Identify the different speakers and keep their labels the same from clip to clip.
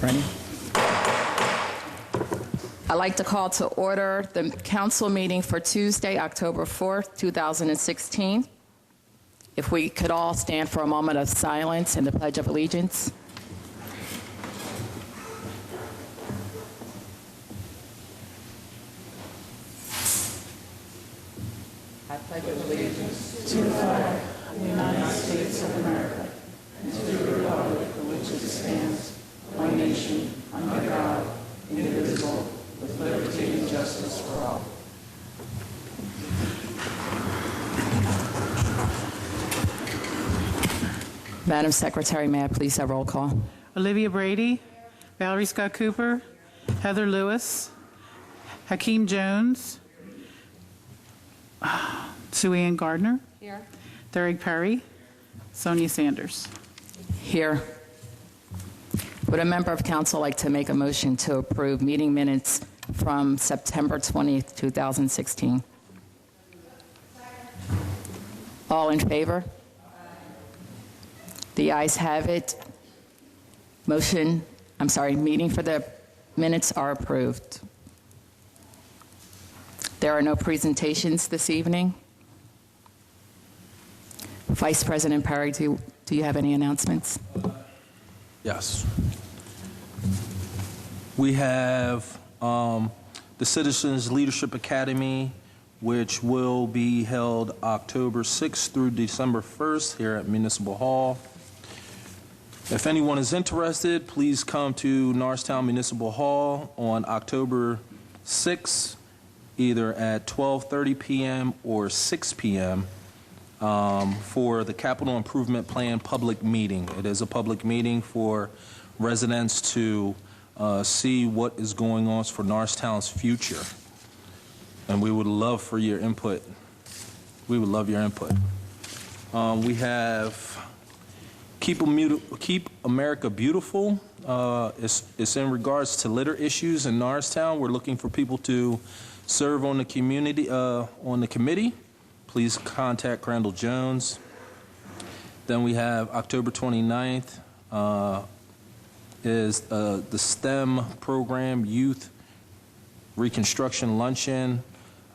Speaker 1: Ready? I'd like to call to order the council meeting for Tuesday, October 4th, 2016. If we could all stand for a moment of silence and the Pledge of Allegiance. I pledge allegiance to the flag of the United States of America and to the republic for which it stands, one nation, under God, indivisible, with liberty and justice for all. Madam Secretary, may I please have roll call?
Speaker 2: Olivia Brady, Valerie Scott Cooper, Heather Lewis, Hakeem Jones, Sue Ann Gardner. Here. Thurig Perry, Sonia Sanders.
Speaker 1: Here. Would a member of council like to make a motion to approve meeting minutes from September 20th, 2016? All in favor? The ayes have it. Meeting for the minutes are approved. There are no presentations this evening. Vice President Perry, do you have any announcements?
Speaker 3: Yes. We have the Citizens Leadership Academy, which will be held October 6th through December 1st here at Municipal Hall. If anyone is interested, please come to Norristown Municipal Hall on October 6th, either at 12:30 p.m. or 6 p.m. For the Capital Improvement Plan public meeting. It is a public meeting for residents to see what is going on for Norristown's future. And we would love for your input. We would love your input. We have Keep America Beautiful. It's in regards to litter issues in Norristown. We're looking for people to serve on the committee. Please contact Crandall Jones. Then we have October 29th is the STEM program Youth Reconstruction Luncheon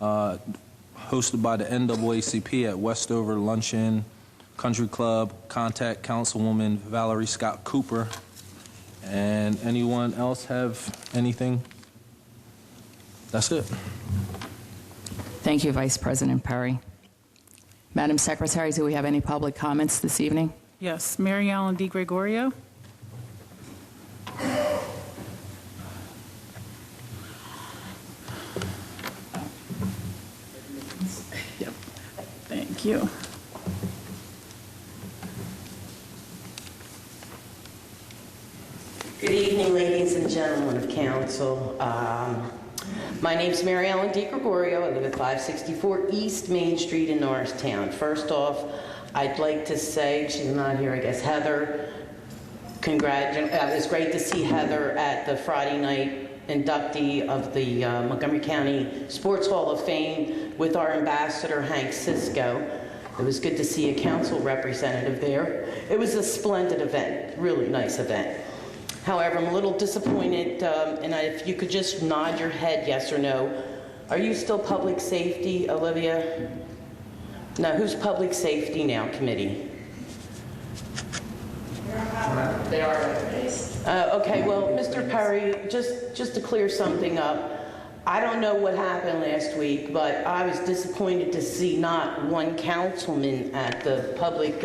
Speaker 3: hosted by the NAACP at Westover Luncheon Country Club. Contact Councilwoman Valerie Scott Cooper. And anyone else have anything? That's it.
Speaker 1: Thank you, Vice President Perry. Madam Secretary, do we have any public comments this evening?
Speaker 2: Yes, Mary Ellen DiGregorio. Yep, thank you.
Speaker 4: Good evening, ladies and gentlemen of council. My name's Mary Ellen DiGregorio. I live at 564 East Main Street in Norristown. First off, I'd like to say, she's not here, I guess, Heather, it was great to see Heather at the Friday night inductee of the Montgomery County Sports Hall of Fame with our ambassador, Hank Cisco. It was good to see a council representative there. It was a splendid event, really nice event. However, I'm a little disappointed, and if you could just nod your head yes or no. Are you still public safety, Olivia? No, who's public safety now, committee?
Speaker 1: They are.
Speaker 4: Okay, well, Mr. Perry, just to clear something up, I don't know what happened last week, but I was disappointed to see not one councilman at the public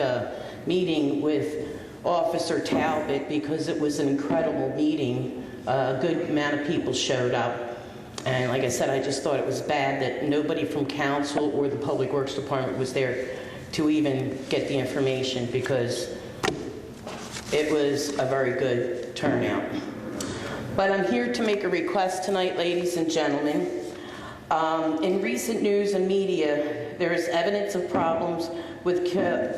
Speaker 4: meeting with Officer Talbot, because it was an incredible meeting. A good amount of people showed up. And like I said, I just thought it was bad that nobody from council or the Public Works Department was there to even get the information, because it was a very good turnout. But I'm here to make a request tonight, ladies and gentlemen. In recent news and media, there is evidence of problems with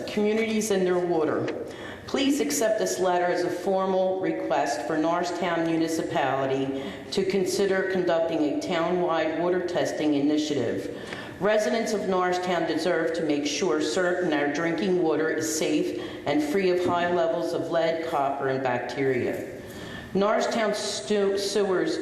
Speaker 4: communities and their water. Please accept this letter as a formal request for Norristown Municipality to consider conducting a town-wide water testing initiative. Residents of Norristown deserve to make sure certain our drinking water is safe and free of high levels of lead, copper, and bacteria. Norristown sewers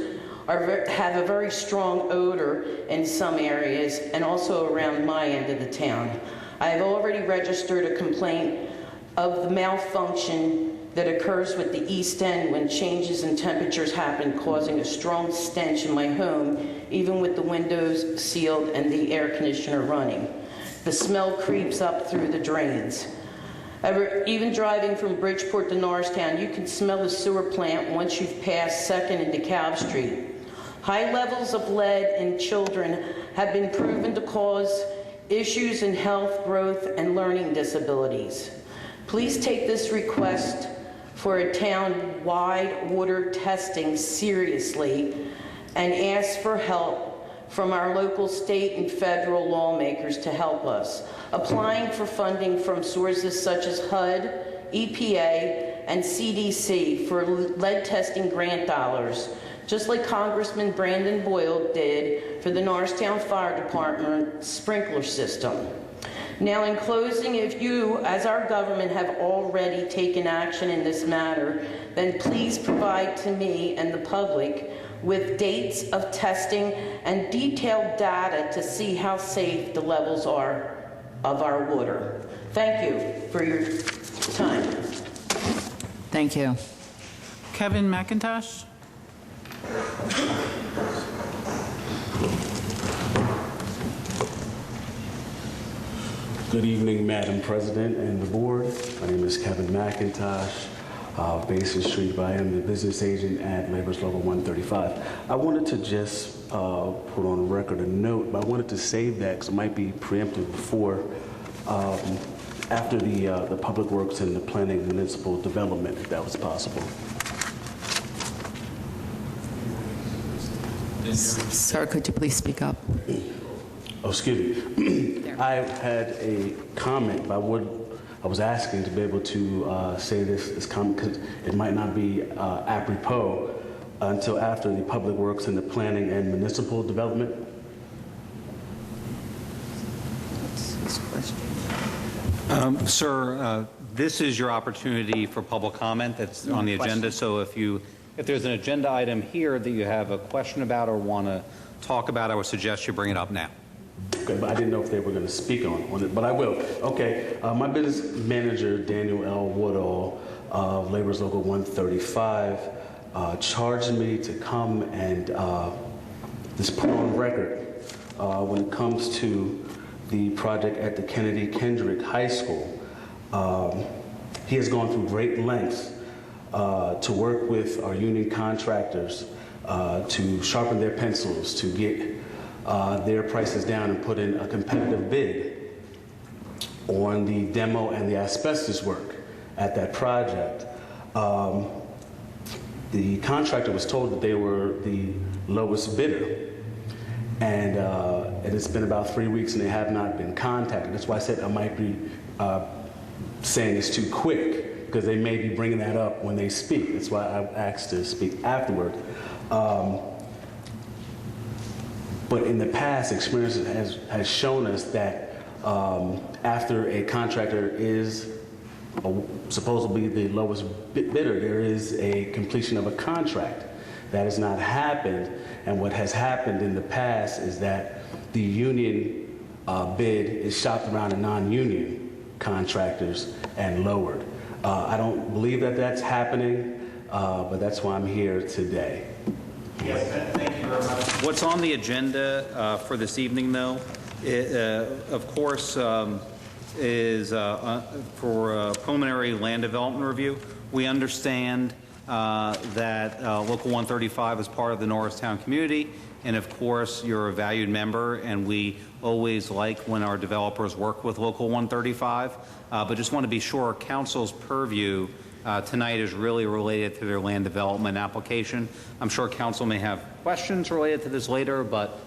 Speaker 4: have a very strong odor in some areas and also around my end of the town. I have already registered a complaint of the malfunction that occurs with the east end when changes in temperatures happen, causing a strong stench in my home, even with the windows sealed and the air conditioner running. The smell creeps up through the drains. Even driving from Bridgeport to Norristown, you can smell the sewer plant once you've passed 2nd and DeKalb Street. High levels of lead in children have been proven to cause issues in health, growth, and learning disabilities. Please take this request for a town-wide water testing seriously and ask for help from our local, state, and federal lawmakers to help us. Applying for funding from sources such as HUD, EPA, and CDC for lead testing grant dollars, just like Congressman Brandon Boyle did for the Norristown Fire Department sprinkler system. Now, in closing, if you, as our government, have already taken action in this matter, then please provide to me and the public with dates of testing and detailed data to see how safe the levels are of our water. Thank you for your time.
Speaker 2: Thank you. Kevin McIntosh?
Speaker 5: Good evening, Madam President and the board. My name is Kevin McIntosh, Basin Street, but I am the business agent at Labor's Local 135. I wanted to just put on record a note, but I wanted to save that because it might be preemptive before, after the Public Works and the Planning Municipal Development, if that was possible.
Speaker 6: Sir, could you please speak up?
Speaker 5: Oh, excuse me. I had a comment, but I was asking to be able to say this comment because it might not be apropos until after the Public Works and the Planning and Municipal Development.
Speaker 7: Sir, this is your opportunity for public comment that's on the agenda. So if there's an agenda item here that you have a question about or want to talk about, I would suggest you bring it up now.
Speaker 5: Okay, but I didn't know if they were going to speak on it, but I will. Okay, my business manager, Daniel L. Woodall of Labor's Local 135, charged me to come and just put on record when it comes to the project at the Kennedy Kendrick High School. He has gone through great lengths to work with our union contractors to sharpen their pencils, to get their prices down and put in a competitive bid on the demo and the asbestos work at that project. The contractor was told that they were the lowest bidder, and it's been about 3 weeks and they have not been contacted. That's why I said I might be saying it's too quick, because they may be bringing that up when they speak. That's why I asked to speak afterward. But in the past, experience has shown us that after a contractor is supposedly the lowest bidder, there is a completion of a contract. That has not happened, and what has happened in the past is that the union bid is shopped around to non-union contractors and lowered. I don't believe that that's happening, but that's why I'm here today.
Speaker 7: Yes, thank you very much. What's on the agenda for this evening, though, of course, is for preliminary land development review. We understand that Local 135 is part of the Norristown community, and of course, you're a valued member, and we always like when our developers work with Local 135, but just want to be sure Council's purview tonight is really related to their land development application. I'm sure Council may have questions related to this later, but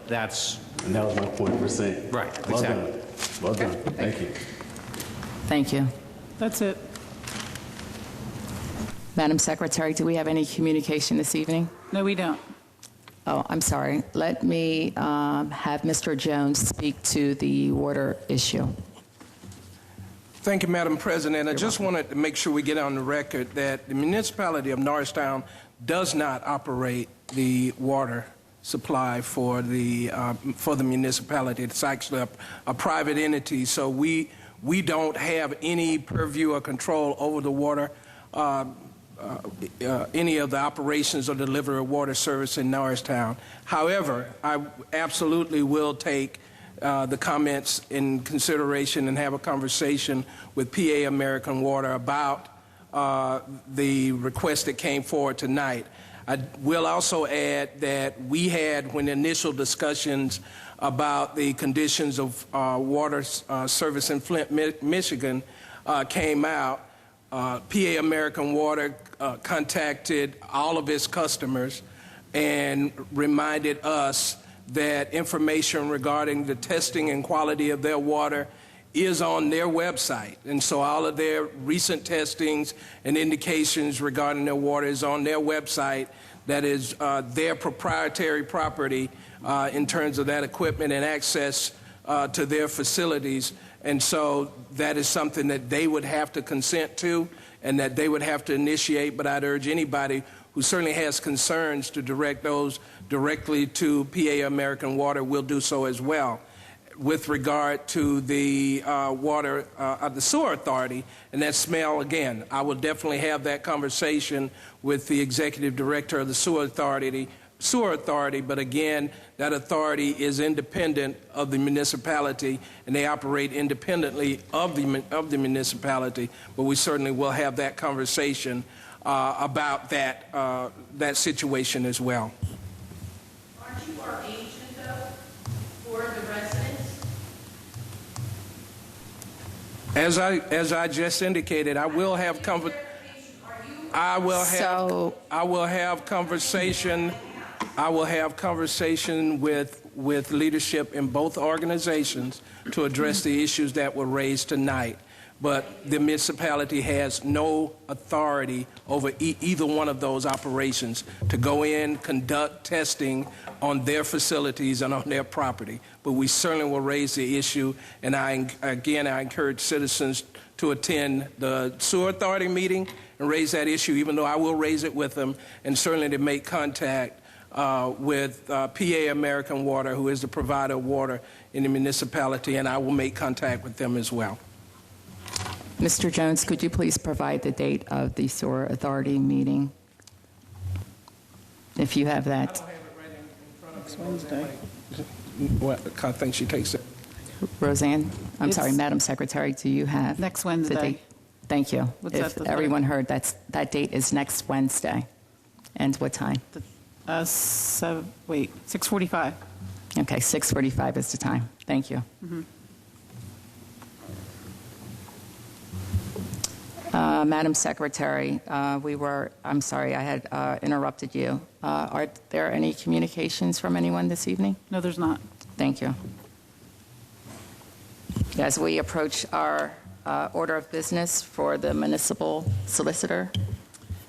Speaker 7: that's...
Speaker 5: And that was my point for saying.
Speaker 7: Right,
Speaker 5: Well
Speaker 7: exactly.
Speaker 5: done. Well done. Thank you.
Speaker 6: Thank you.
Speaker 2: That's it.
Speaker 6: Madam Secretary, do we have any communication this evening?
Speaker 2: No, we don't.
Speaker 6: Oh, I'm sorry. Let me have Mr. Jones speak to the water issue.
Speaker 8: Thank you, Madam President. I just wanted to make sure we get on the record that the municipality of Norristown does not operate the water supply for the municipality. It's actually a private entity, so we don't have any purview or control over the water, any of the operations or delivery of water service in Norristown. However, I absolutely will take the comments in consideration and have a conversation with PA American Water about the request that came forward tonight. I will also add that we had, when the initial discussions about the conditions of water service in Flint, Michigan came out, PA American Water contacted all of its customers and reminded us that information regarding the testing and quality of their water is on their website. And so all of their recent testings and indications regarding their water is on their website. That is their proprietary property in terms of that equipment and access to their facilities. And so that is something that they would have to consent to and that they would have to initiate. But I'd urge anybody who certainly has concerns to direct those directly to PA American Water will do so as well. With regard to the water, the sewer authority, and that smell, again, I will definitely have that conversation with the executive director of the sewer authority, but again, that authority is independent of the municipality, and they operate independently of the municipality, but we certainly will have that conversation about that situation as well.
Speaker 4: Aren't you our agent, though, for the residents?
Speaker 8: As I just indicated, I will have conversation with leadership in both organizations to address the issues that were raised tonight. But the municipality has no authority over either one of those operations to go in, conduct testing on their facilities and on their property. But we certainly will raise the issue, and I encourage citizens to attend the sewer authority meeting and raise that issue, even though I will raise it with them, and certainly to make contact with PA American Water, who is the provider of water in the municipality, and I will make contact with them as well.
Speaker 6: Mr. Jones, could you please provide the date of the sewer authority meeting? If you have that.
Speaker 8: I don't have it right in front of me. Wednesday. What, I think she takes it.
Speaker 6: Roseanne, I'm sorry,
Speaker 2: It's-
Speaker 6: Madam Secretary, do you have?
Speaker 2: Next
Speaker 6: the
Speaker 2: Wednesday.
Speaker 6: date? Thank you.
Speaker 2: What's that,
Speaker 6: If
Speaker 2: the
Speaker 6: everyone heard, that date is next Wednesday. And what time?
Speaker 2: 6:45.
Speaker 6: Okay, 6:45 is the time. Thank you. Madam Secretary, I'm sorry, I had interrupted you. Are there any communications from anyone this evening?
Speaker 2: No, there's not.
Speaker 6: Thank you. As we approach our order of business for the municipal solicitor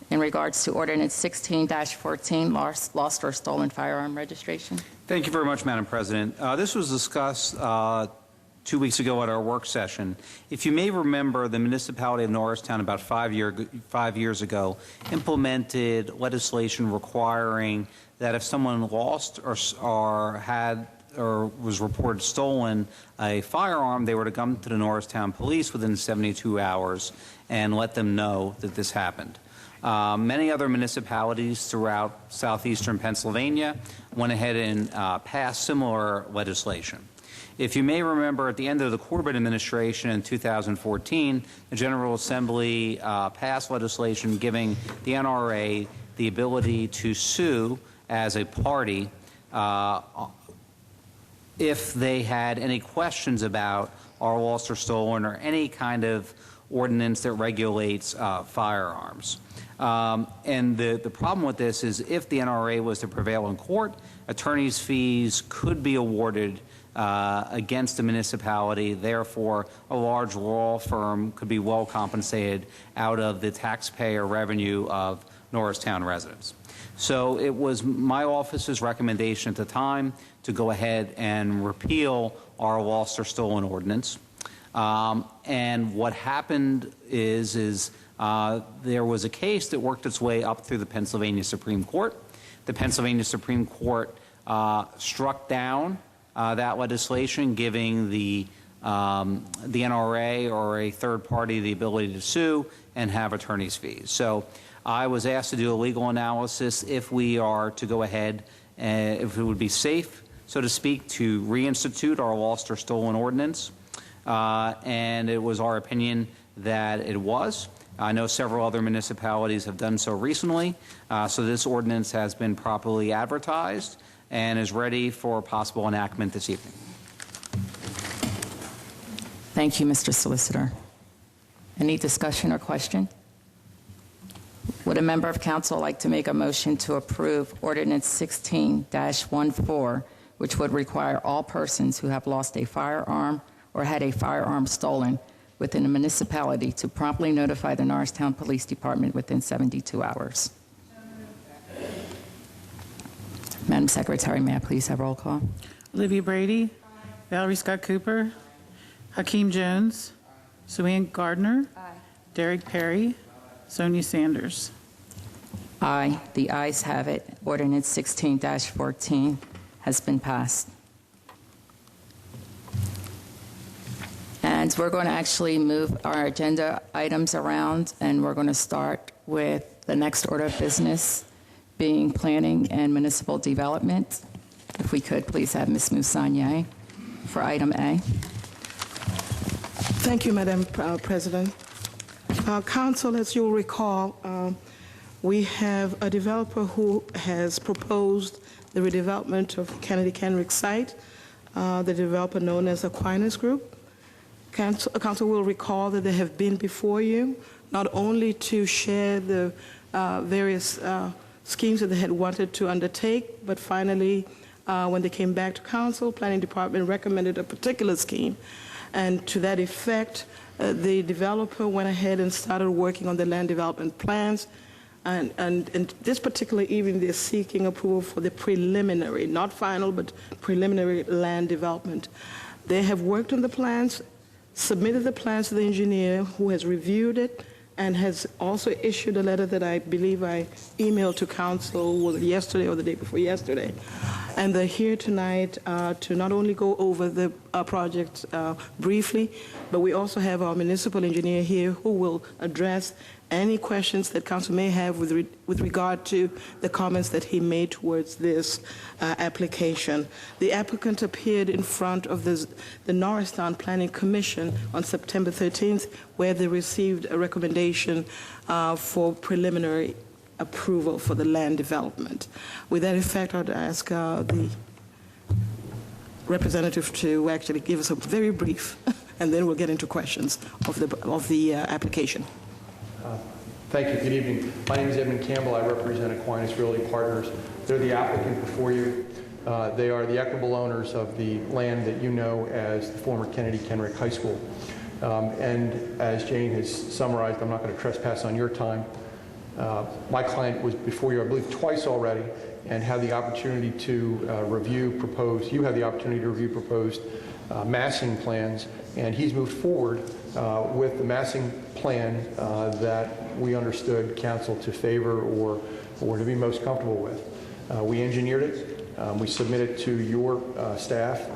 Speaker 6: in regards to ordinance 16-14, lost or stolen firearm registration.
Speaker 7: Thank you very much, Madam President. This was discussed 2 weeks ago at our work session. If you may remember, the municipality of Norristown about 5 years ago implemented legislation requiring that if someone lost or had or was reported stolen a firearm, they were to come to the Norristown police within 72 hours and let them know that this happened. Many other municipalities throughout southeastern Pennsylvania went ahead and passed similar legislation. If you may remember, at the end of the Corbett administration in 2014, the General Assembly passed legislation giving the NRA the ability to sue as a party if they had any questions about our lost or stolen or any kind of ordinance that regulates firearms. And the problem with this is if the NRA was to prevail in court, attorney's fees could be awarded against the municipality. Therefore, a large law firm could be well compensated out of the taxpayer revenue of Norristown residents. So it was my office's recommendation at the time to go ahead and repeal our lost or stolen ordinance. And what happened is there was a case that worked its way up through the Pennsylvania Supreme Court. The Pennsylvania Supreme Court struck down that legislation, giving the NRA or a third party the ability to sue and have attorney's fees. So I was asked to do a legal analysis if we are to go ahead, if it would be safe, so to speak, to reinstitute our lost or stolen ordinance. And it was our opinion that it was. I know several other municipalities have done so recently, so this ordinance has been properly advertised and is ready for possible enactment this evening.
Speaker 6: Thank you, Mr. Solicitor. Any discussion or question? Would a member of council like to make a motion to approve Ordinance 16-14, which would require all persons who have lost a firearm or had a firearm stolen within a municipality to promptly notify the Norristown Police Department within 72 hours? Madam Secretary, may I please have roll call?
Speaker 2: Olivia Brady, Valerie Scott Cooper, Hakeem Jones, Suanne Gardner, Derek Perry, Sonia Sanders.
Speaker 6: Aye. The ayes have it. Ordinance 16-14 has been passed. And we're going to actually move our agenda items around, and we're going to start with the next order of business being planning and municipal development. If we could please have Ms. Moussanier for item A.
Speaker 9: Thank you, Madam President. Council, as you'll recall, we have a developer who has proposed the redevelopment of Kennedy Kenrick site, the developer known as Aquinas Group. Council will recall that they have been before you, not only to share the various schemes that they had wanted to undertake, but finally, when they came back to council, Planning Department recommended a particular scheme. And to that effect, the developer went ahead and started working on the land development plans. And this particular evening, they're seeking approval for the preliminary, not final, but preliminary land development. They have worked on the plans, submitted the plans to the engineer who has reviewed it and has also issued a letter that I believe I emailed to council, was it yesterday or the day before yesterday. And they're here tonight to not only go over the project briefly, but we also have our municipal engineer here who will address any questions that council may have with regard to the comments that he made towards this application. The applicant appeared in front of the Norristown Planning Commission on September 13th, where they received a recommendation for preliminary approval for the land development. With that effect, I'd ask the representative to actually give us a very brief, and then we'll get into questions of the application.
Speaker 10: Thank you. Good evening. My name is Edmund Campbell. I represent Aquinas Realty Partners. They're the applicant before you. They are the equitable owners of the land that you know as the former Kennedy Kenrick High School. And as Jane has summarized, I'm not going to trespass on your time. My client was before you, I believe, twice already, and had the opportunity to review proposed massing plans, and he's moved forward with the massing plan that we understood council to favor or to be most comfortable with. We engineered it. We submitted it to your staff.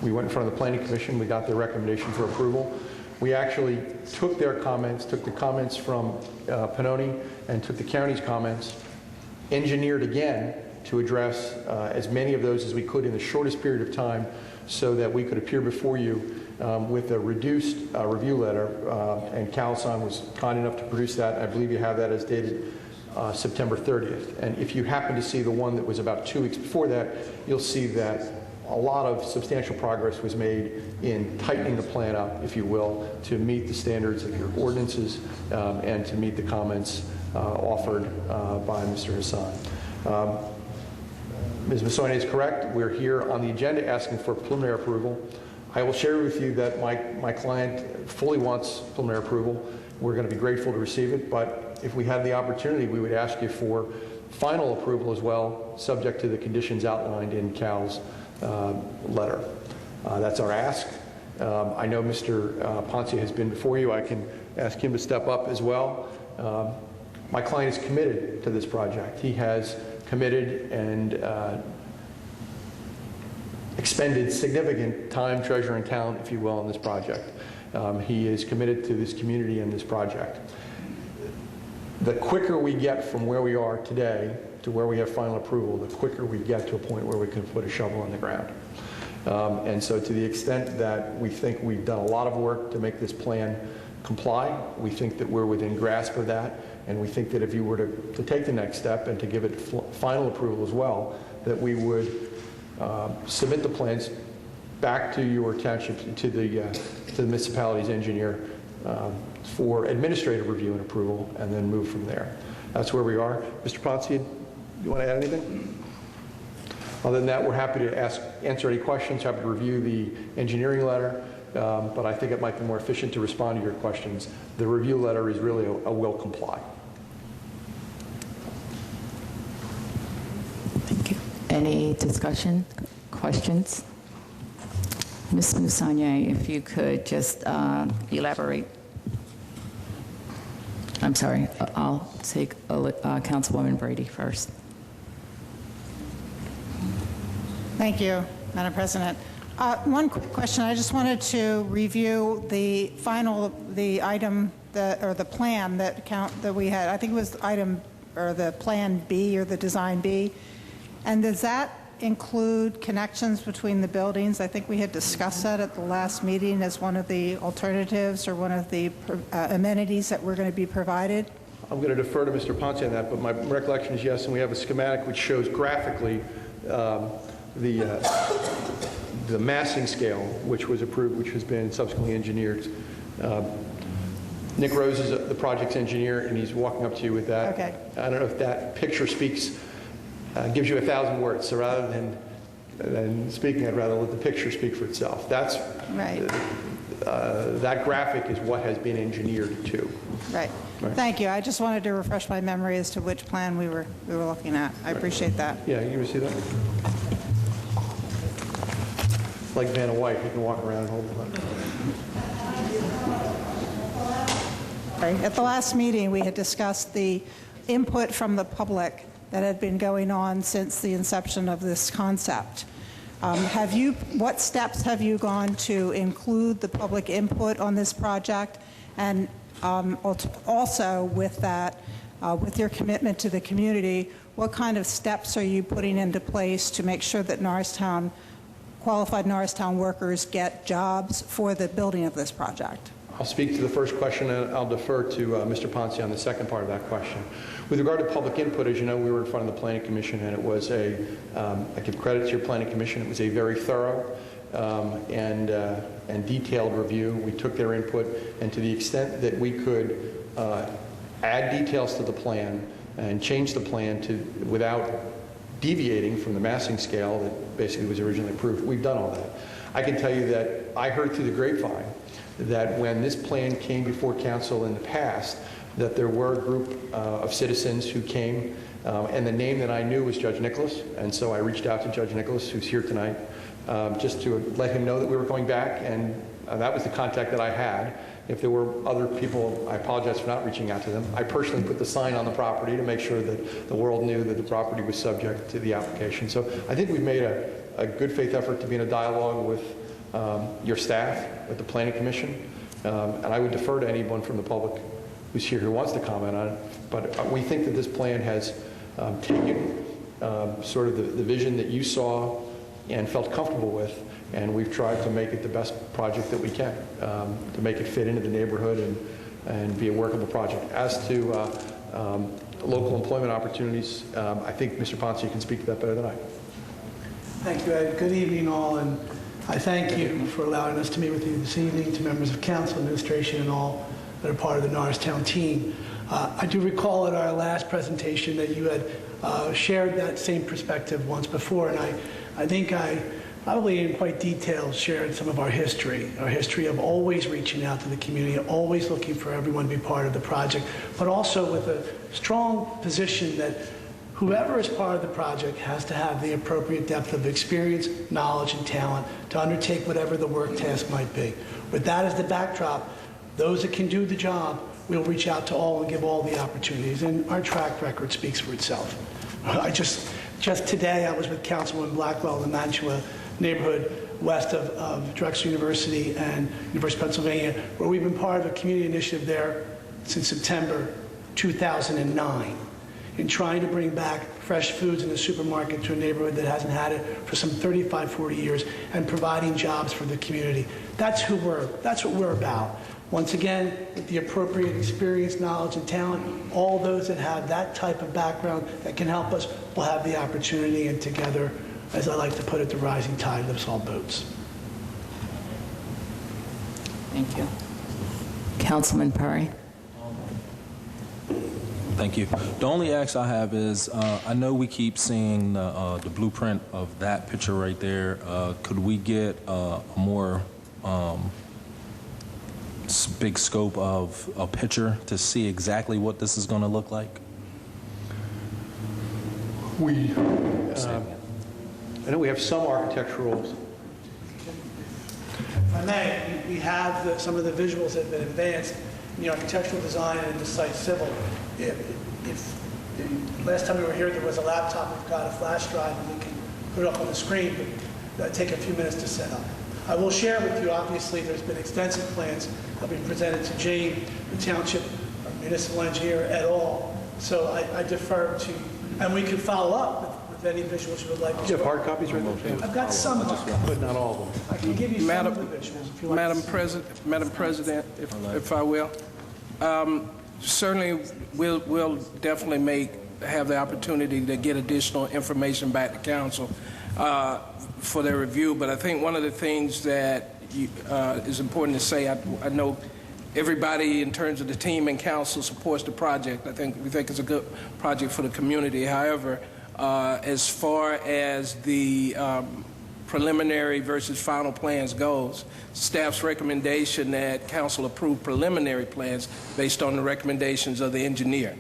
Speaker 10: We went in front of the Planning Commission. We got their recommendation for approval. We actually took their comments, took the comments from Pannoni and took the county's comments, engineered again to address as many of those as we could in the shortest period of time so that we could appear before you with a reduced review letter, and Calisan was kind enough to produce that. I believe you have that as dated September 30th. And if you happen to see the one that was about 2 weeks before that, you'll see that a lot of substantial progress was made in tightening the plan up, if you will, to meet the standards of your ordinances and to meet the comments offered by Mr. Hassan. Ms. Moussanier is correct. We're here on the agenda asking for preliminary approval. I will share with you that my client fully wants preliminary approval. We're going to be grateful to receive it, but if we had the opportunity, we would ask you for final approval as well, subject to the conditions outlined in Cal's letter. That's our ask. I know Mr. Ponce has been before you. I can ask him to step up as well. My client is committed to this project. He has committed and expended significant time, treasure, and talent, if you will, on this project. He is committed to this community and this project. The quicker we get from where we are today to where we have final approval, the quicker we get to a point where we can put a shovel in the ground. And so to the extent that we think we've done a lot of work to make this plan comply, we think that we're within grasp of that, and we think that if you were to take the next step and to give it final approval as well, that we would submit the plans back to your township, to the municipality's engineer for administrative review and approval, and then move from there. That's where we are. Mr. Ponce, you want to add anything? Other than that, we're happy to answer any questions, happy to review the engineering letter, but I think it might be more efficient to respond to your questions. The review letter is really a will comply.
Speaker 6: Thank you. Any discussion, questions? Ms. Musanier, if you could just elaborate. I'm sorry, I'll take Councilwoman Brady first.
Speaker 11: Thank you, Madam President. One quick question. I just wanted to review the item, the plan that we had. I think it was the Plan B or the Design B. And does that include connections between the buildings? I think we had discussed that at the last meeting as one of the alternatives or one of the amenities that were going to be provided.
Speaker 10: I'm going to defer to Mr. Ponce on that, but my recollection is yes, and we have a schematic which shows graphically the massing scale, which was approved, which has been subsequently engineered. Nick Rose is the project's engineer, and he's walking up to you with that.
Speaker 11: Okay.
Speaker 10: I don't know if that picture speaks, gives you 1,000 words. So rather than speaking, I'd rather let the picture speak for itself. That's
Speaker 11: right.
Speaker 10: That graphic is what has been engineered to.
Speaker 11: Right. Thank you. I just wanted to refresh my memory as to which plan we were looking at. I appreciate that.
Speaker 10: Yeah, you see that? Like Vanna White, you can walk around and hold it up.
Speaker 11: Right. At the last meeting, we had discussed the input from the public that had been going on since the inception of this concept. What steps have you gone to include the public input on this project? And also with that, with your commitment to the community, what kind of steps are you putting into place to make sure that qualified Norristown workers get jobs for the building of this project?
Speaker 10: I'll speak to the first question, and I'll defer to Mr. Ponce on the second part of that question. With regard to public input, as you know, we were in front of the Planning Commission, and it was I give credit to your Planning Commission, it was a very thorough and detailed review. We took their input, and to the extent that we could add details to the plan and change the plan without deviating from the massing scale that basically was originally approved, we've done all that. I can tell you that I heard through the grapevine that when this plan came before council in the past, that there were a group of citizens who came, and the name that I knew was Judge Nicholas, and so I reached out to Judge Nicholas, who's here tonight, just to let him know that we were going back, and that was the contact that I had. If there were other people, I apologize for not reaching out to them. I personally put the sign on the property to make sure that the world knew that the property was subject to the application. So I think we've made a good faith effort to be in a dialogue with your staff, with the Planning Commission, and I would defer to anyone from the public who's here who wants to comment on it. But we think that this plan has taken sort of the vision that you saw and felt comfortable with, and we've tried to make it the best project that we can, to make it fit into the neighborhood and be a workable project. As to local employment opportunities, I think Mr. Ponce can speak to that better than I.
Speaker 12: Thank you, Ed. Good evening, all, and I thank you for allowing us to meet with you this evening, to members of council, administration, and all that are part of the Norristown team. I do recall at our last presentation that you had shared that same perspective once before, and I think I probably in quite detail shared some of our history of always reaching out to the community, always looking for everyone to be part of the project, but also with a strong position that Whoever is part of the project has to have the appropriate depth of experience, knowledge, and talent to undertake whatever the work task might be. With that as the backdrop, those that can do the job, we'll reach out to all and give all the opportunities, and our track record speaks for itself. Just today, I was with Councilwoman Blackwell in the Mantua neighborhood west of Drexel University and University of Pennsylvania, where we've been part of a community initiative there since September 2009 in trying to bring back fresh foods in the supermarket to a neighborhood that hasn't had it for some 35, 40 years and providing jobs for the community. That's what we're about. Once again, with the appropriate experience, knowledge, and talent, all those that have that type of background that can help us will have the opportunity, and together, as I like to put it, the rising tide lifts all boats.
Speaker 6: Thank you. Councilman Perry.
Speaker 3: Thank you. The only ask I have is, I know we keep seeing the blueprint of that picture right there. Could we get a more big scope of a picture to see exactly what this is going to look like?
Speaker 10: I know we have some architectural.
Speaker 12: If I may, we have some of the visuals that have been advanced in the architectural design and the site civil. Last time we were here, there was a laptop. We've got a flash drive, and we can put it up on the screen, but that'll take a few minutes to set up. I will share with you, obviously, there's been extensive plans that have been presented to Jane, the township municipal engineer, et al. So I defer to, and we can follow up with any visuals you would like.
Speaker 10: Do you have hard copies right now?
Speaker 12: I've got some,
Speaker 10: but not all of them.
Speaker 12: I can give you some of the visuals if you like.
Speaker 8: Madam President, if I will. Certainly, we'll definitely have the opportunity to get additional information back to council for their review. But I think one of the things that is important to say, I know everybody in terms of the team and council supports the project. We think it's a good project for the community. However, as far as the preliminary versus final plans goes, staff's recommendation that council approve preliminary plans based on the recommendations of the engineer.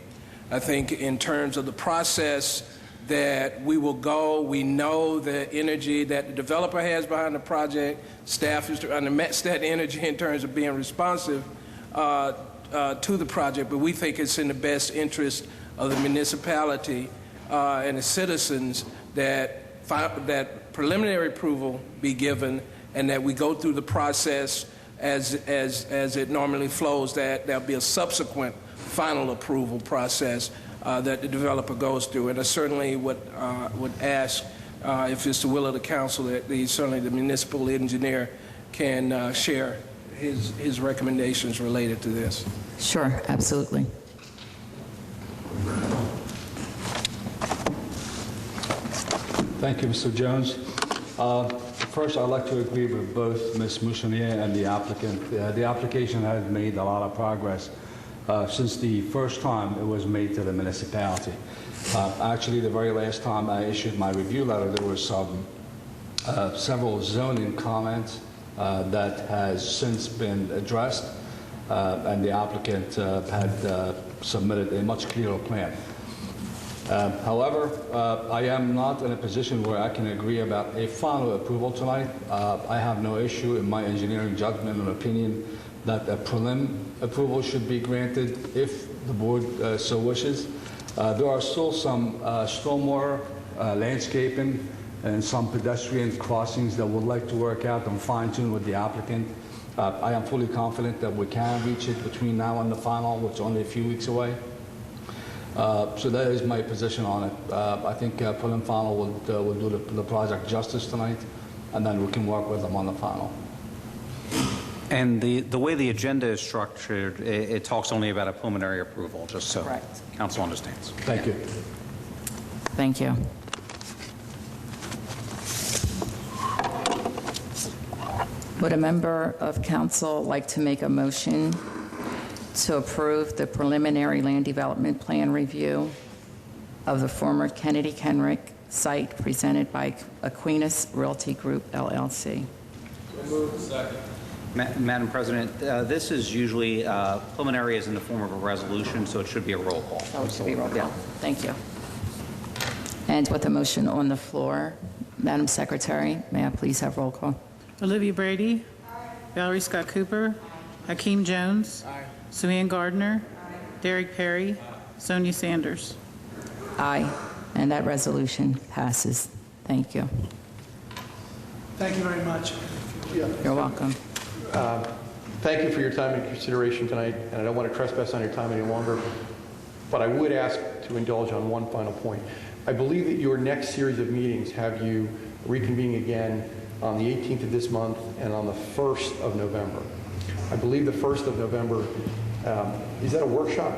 Speaker 8: I think in terms of the process that we will go, we know the energy that the developer has behind the project. Staff is trying to match that energy in terms of being responsive to the project, but we think it's in the best interest of the municipality and the citizens that preliminary approval be given, and that we go through the process as it normally flows, that there'll be a subsequent final approval process that the developer goes through. And I certainly would ask, if it's the will of the council, that certainly the municipal engineer can share his recommendations related to this.
Speaker 6: Sure, absolutely.
Speaker 13: Thank you, Mr. Jones. First, I'd like to agree with both Ms. Mouchonier and the applicant. The application has made a lot of progress since the first time it was made to the municipality. Actually, the very last time I issued my review letter, there were several zoning comments that has since been addressed, and the applicant had submitted a much clearer plan. However, I am not in a position where I can agree about a final approval tonight. I have no issue in my engineering judgment and opinion that a prelim approval should be granted if the board so wishes. There are still some stormwater landscaping and some pedestrian crossings that we'd like to work out and fine-tune with the applicant. I am fully confident that we can reach it between now and the final, which is only a few weeks away. So that is my position on it. I think prelim final will do the project justice tonight, and then we can work with them on the final.
Speaker 7: And the way the agenda is structured, it talks only about a preliminary approval, just so council understands.
Speaker 13: Thank you.
Speaker 6: Thank you. Would a member of council like to make a motion to approve the preliminary land development plan review of the former Kennedy Kenrick site presented by Aquinas Realty Group, LLC?
Speaker 7: Madam President, this is usually preliminary is in the form of a resolution, so it should be a roll call.
Speaker 6: Oh, it should be roll call. Thank you. And with a motion on the floor, Madam Secretary, may I please have roll call?
Speaker 2: Olivia Brady. Valerie Scott Cooper. Hakeem Jones. Sue Gardner. Derek Perry. Sonia Sanders.
Speaker 6: Aye, and that resolution passes. Thank you.
Speaker 12: Thank you very much.
Speaker 6: You're welcome.
Speaker 10: Thank you for your time and consideration tonight, and I don't want to trespass on your time any longer, but I would ask to indulge on one final point. I believe that your next series of meetings have you reconvening again on the 18th of this month and on the 1st of November. I believe the 1st of November, is that a workshop?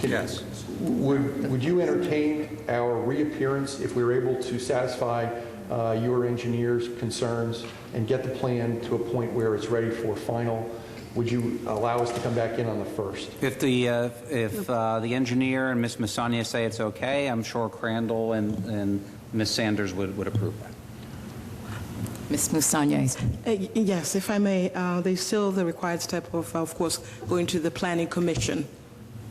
Speaker 7: Yes.
Speaker 10: Would you entertain our reappearance if we were able to satisfy your engineer's concerns and get the plan to a point where it's ready for final? Would you allow us to come back in on the 1st?
Speaker 7: If the engineer and Ms. Masania say it's okay, I'm sure Crandall and Ms. Sanders would approve that.
Speaker 6: Ms. Musanye.
Speaker 9: Yes, if I may, there's still the required step of course, going to the Planning Commission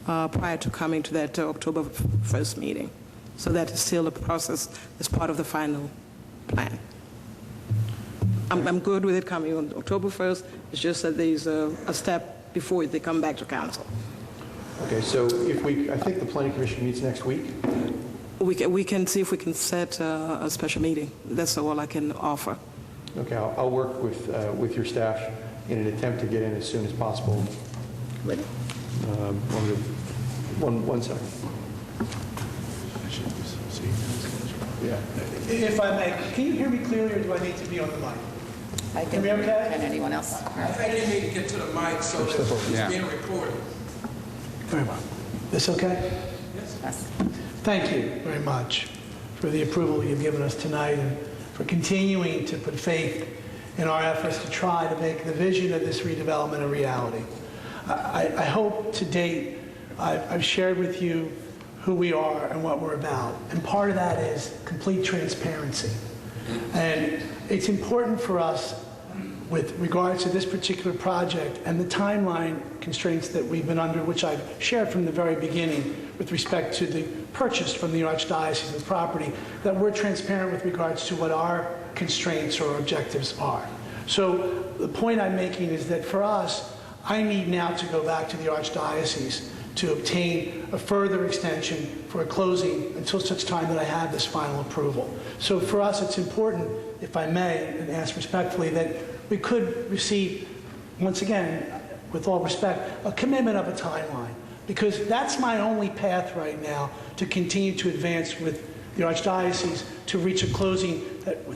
Speaker 9: prior to coming to that October 1st meeting. So that is still a process as part of the final plan. I'm good with it coming on October 1st. It's just that there's a step before they come back to council.
Speaker 10: Okay, so I think the Planning Commission meets next week.
Speaker 9: We can see if we can set a special meeting. That's all I can offer.
Speaker 10: Okay, I'll work with your staff in an attempt to get in as soon as possible.
Speaker 9: Ready?
Speaker 10: One second. Yeah.
Speaker 12: If I may, can you hear me clearly, or do I need to be on the mic?
Speaker 6: I can.
Speaker 12: Hear me okay?
Speaker 6: Can anyone else?
Speaker 8: I didn't need to get to the mic, so it's being recorded.
Speaker 12: Very well. This okay?
Speaker 6: Yes.
Speaker 12: Thank you very much for the approval you've given us tonight and for continuing to put faith in our efforts to try to make the vision of this redevelopment a reality. I hope to date I've shared with you who we are and what we're about. And part of that is complete transparency. And it's important for us with regards to this particular project and the timeline constraints that we've been under, which I've shared from the very beginning with respect to the purchase from the Archdiocese of property, that we're transparent with regards to what our constraints or objectives are. So the point I'm making is that for us, I need now to go back to the Archdiocese to obtain a further extension for a closing until such time that I have this final approval. So for us, it's important, if I may, and ask respectfully, that we could receive, once again, with all respect, a commitment of a timeline, because that's my only path right now to continue to advance with the Archdiocese to reach a closing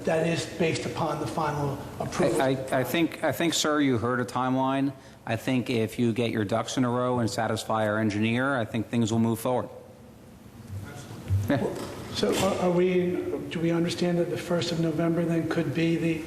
Speaker 12: that is based upon the final approval.
Speaker 7: I think, sir, you heard a timeline. I think if you get your ducks in a row and satisfy our engineer, I think things will move forward. Yeah.
Speaker 12: So do we understand that the 1st of November then could be the...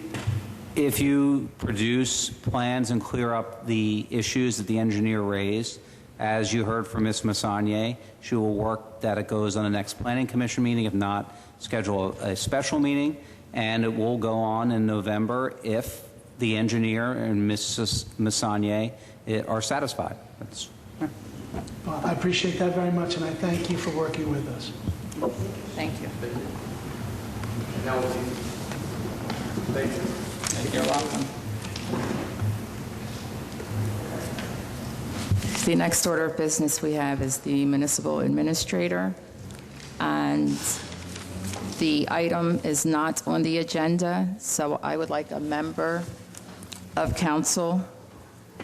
Speaker 7: If you produce plans and clear up the issues that the engineer raised, as you heard from Ms. Masanye, she will work that it goes on the next Planning Commission meeting. If not, schedule a special meeting, and it will go on in November if the engineer and Mrs. Masanye are satisfied.
Speaker 12: Well, I appreciate that very much, and I thank you for working with us.
Speaker 6: Thank you.
Speaker 10: Thank you.
Speaker 6: You're welcome. The next order of business we have is the municipal administrator, and the item is not on the agenda, so I would like a member of council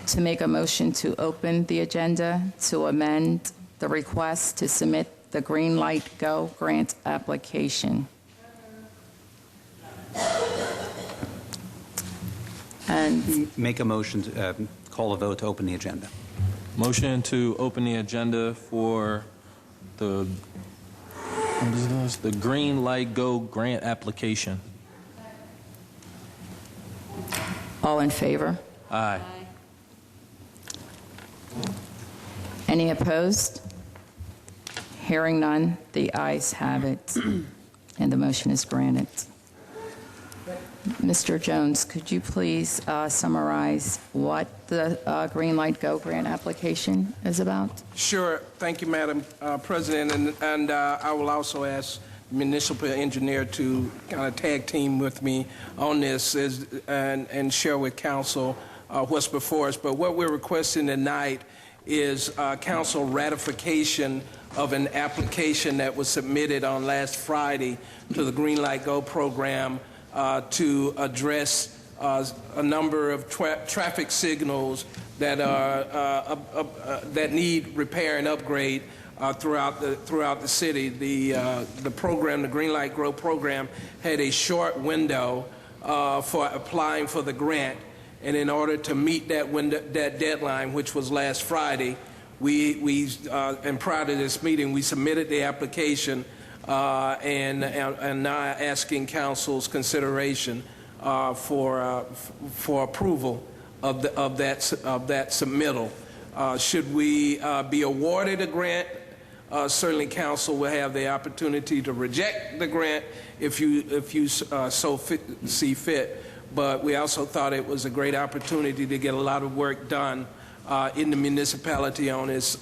Speaker 6: to make a motion to open the agenda to amend the request to submit the Green Light Go grant application. And
Speaker 7: Make a motion to call a vote to open the agenda.
Speaker 3: Motion to open the agenda for the Green Light Go grant application.
Speaker 6: all in favor?
Speaker 3: Aye.
Speaker 6: Any opposed? Hearing none, the ayes have it, and the motion is granted. Mr. Jones, could you please summarize what the Green Light Go grant application is about?
Speaker 8: Sure. Thank you, Madam President. And I will also ask municipal engineer to kind of tag team with me on this and share with council what's before us. But what we're requesting tonight is council ratification of an application that was submitted on last Friday to the Green Light Go program to address a number of traffic signals that are that need repair and upgrade throughout the city. The program, the Green Light Grow program, had a short window for applying for the grant, and in order to meet that deadline, which was last Friday, and prior to this meeting, we submitted the application and now asking council's consideration for approval of that submittal. Should we be awarded a grant? Certainly, council will have the opportunity to reject the grant if you see fit. But we also thought it was a great opportunity to get a lot of work done in the municipality on its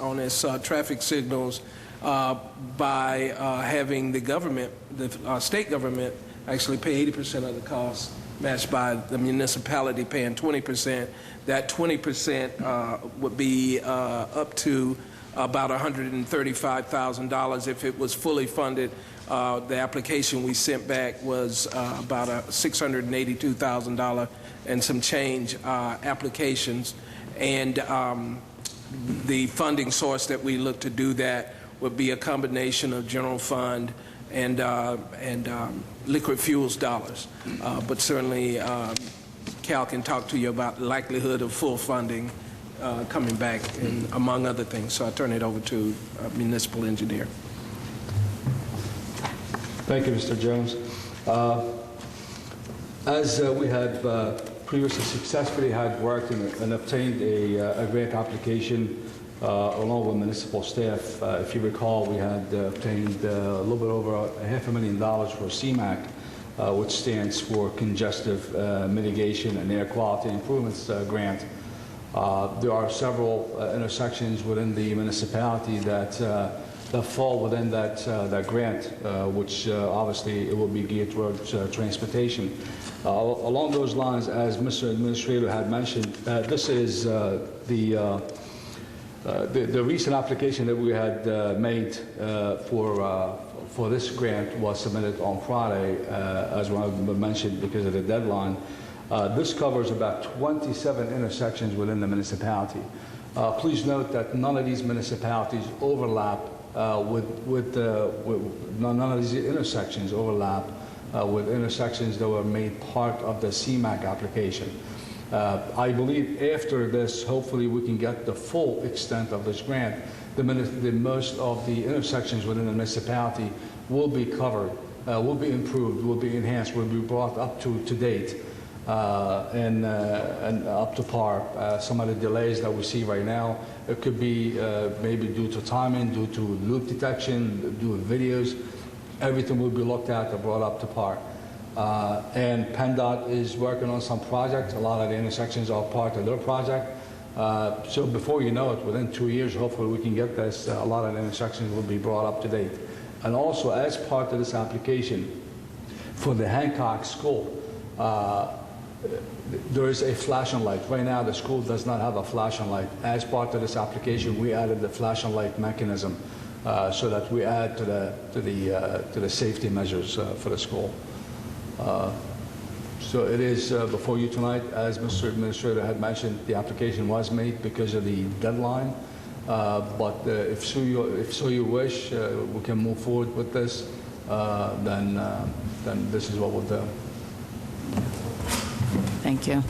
Speaker 8: traffic signals by having the government, the state government, actually pay 80% of the cost, matched by the municipality paying 20%. That 20% would be up to about $135,000 if it was fully funded. The application we sent back was about a $682,000 and some change applications. And the funding source that we look to do that would be a combination of general fund and liquid fuels dollars. But certainly, Cal can talk to you about the likelihood of full funding coming back, and among other things. So I turn it over to municipal engineer.
Speaker 13: Thank you, Mr. Jones. As we had previously successfully had worked and obtained a grant application along with municipal staff. If you recall, we had obtained a little bit over $500,000 for CMAQ, which stands for Congestive Mitigation and Air Quality Improvements Grant. There are several intersections within the municipality that fall within that grant, which obviously it will be geared towards transportation. Along those lines, as Mr. Administrator had mentioned, this is the recent application that we had made for this grant was submitted on Friday, as I mentioned, because of the deadline. This covers about 27 intersections within the municipality. Please note that none of these municipalities overlap none of these intersections overlap with intersections that were made part of the CMAQ application. I believe after this, hopefully we can get the full extent of this grant. Most of the intersections within the municipality will be covered, will be improved, will be enhanced, will be brought up to date and up to par. Some of the delays that we see right now, it could be maybe due to timing, due to loop detection, due to videos. Everything will be looked at and brought up to par. And PennDOT is working on some projects. A lot of the intersections are part of their project. So before you know it, within 2 years, hopefully we can get this. A lot of the intersections will be brought up to date. And also, as part of this application, for the Hancock School, there is a flashing light. Right now, the school does not have a flashing light. As part of this application, we added the flashing light mechanism so that we add to the safety measures for the school. So it is before you tonight. As Mr. Administrator had mentioned, the application was made because of the deadline. But if so you wish, we can move forward with this. Then this is what we'll do.
Speaker 6: Thank you.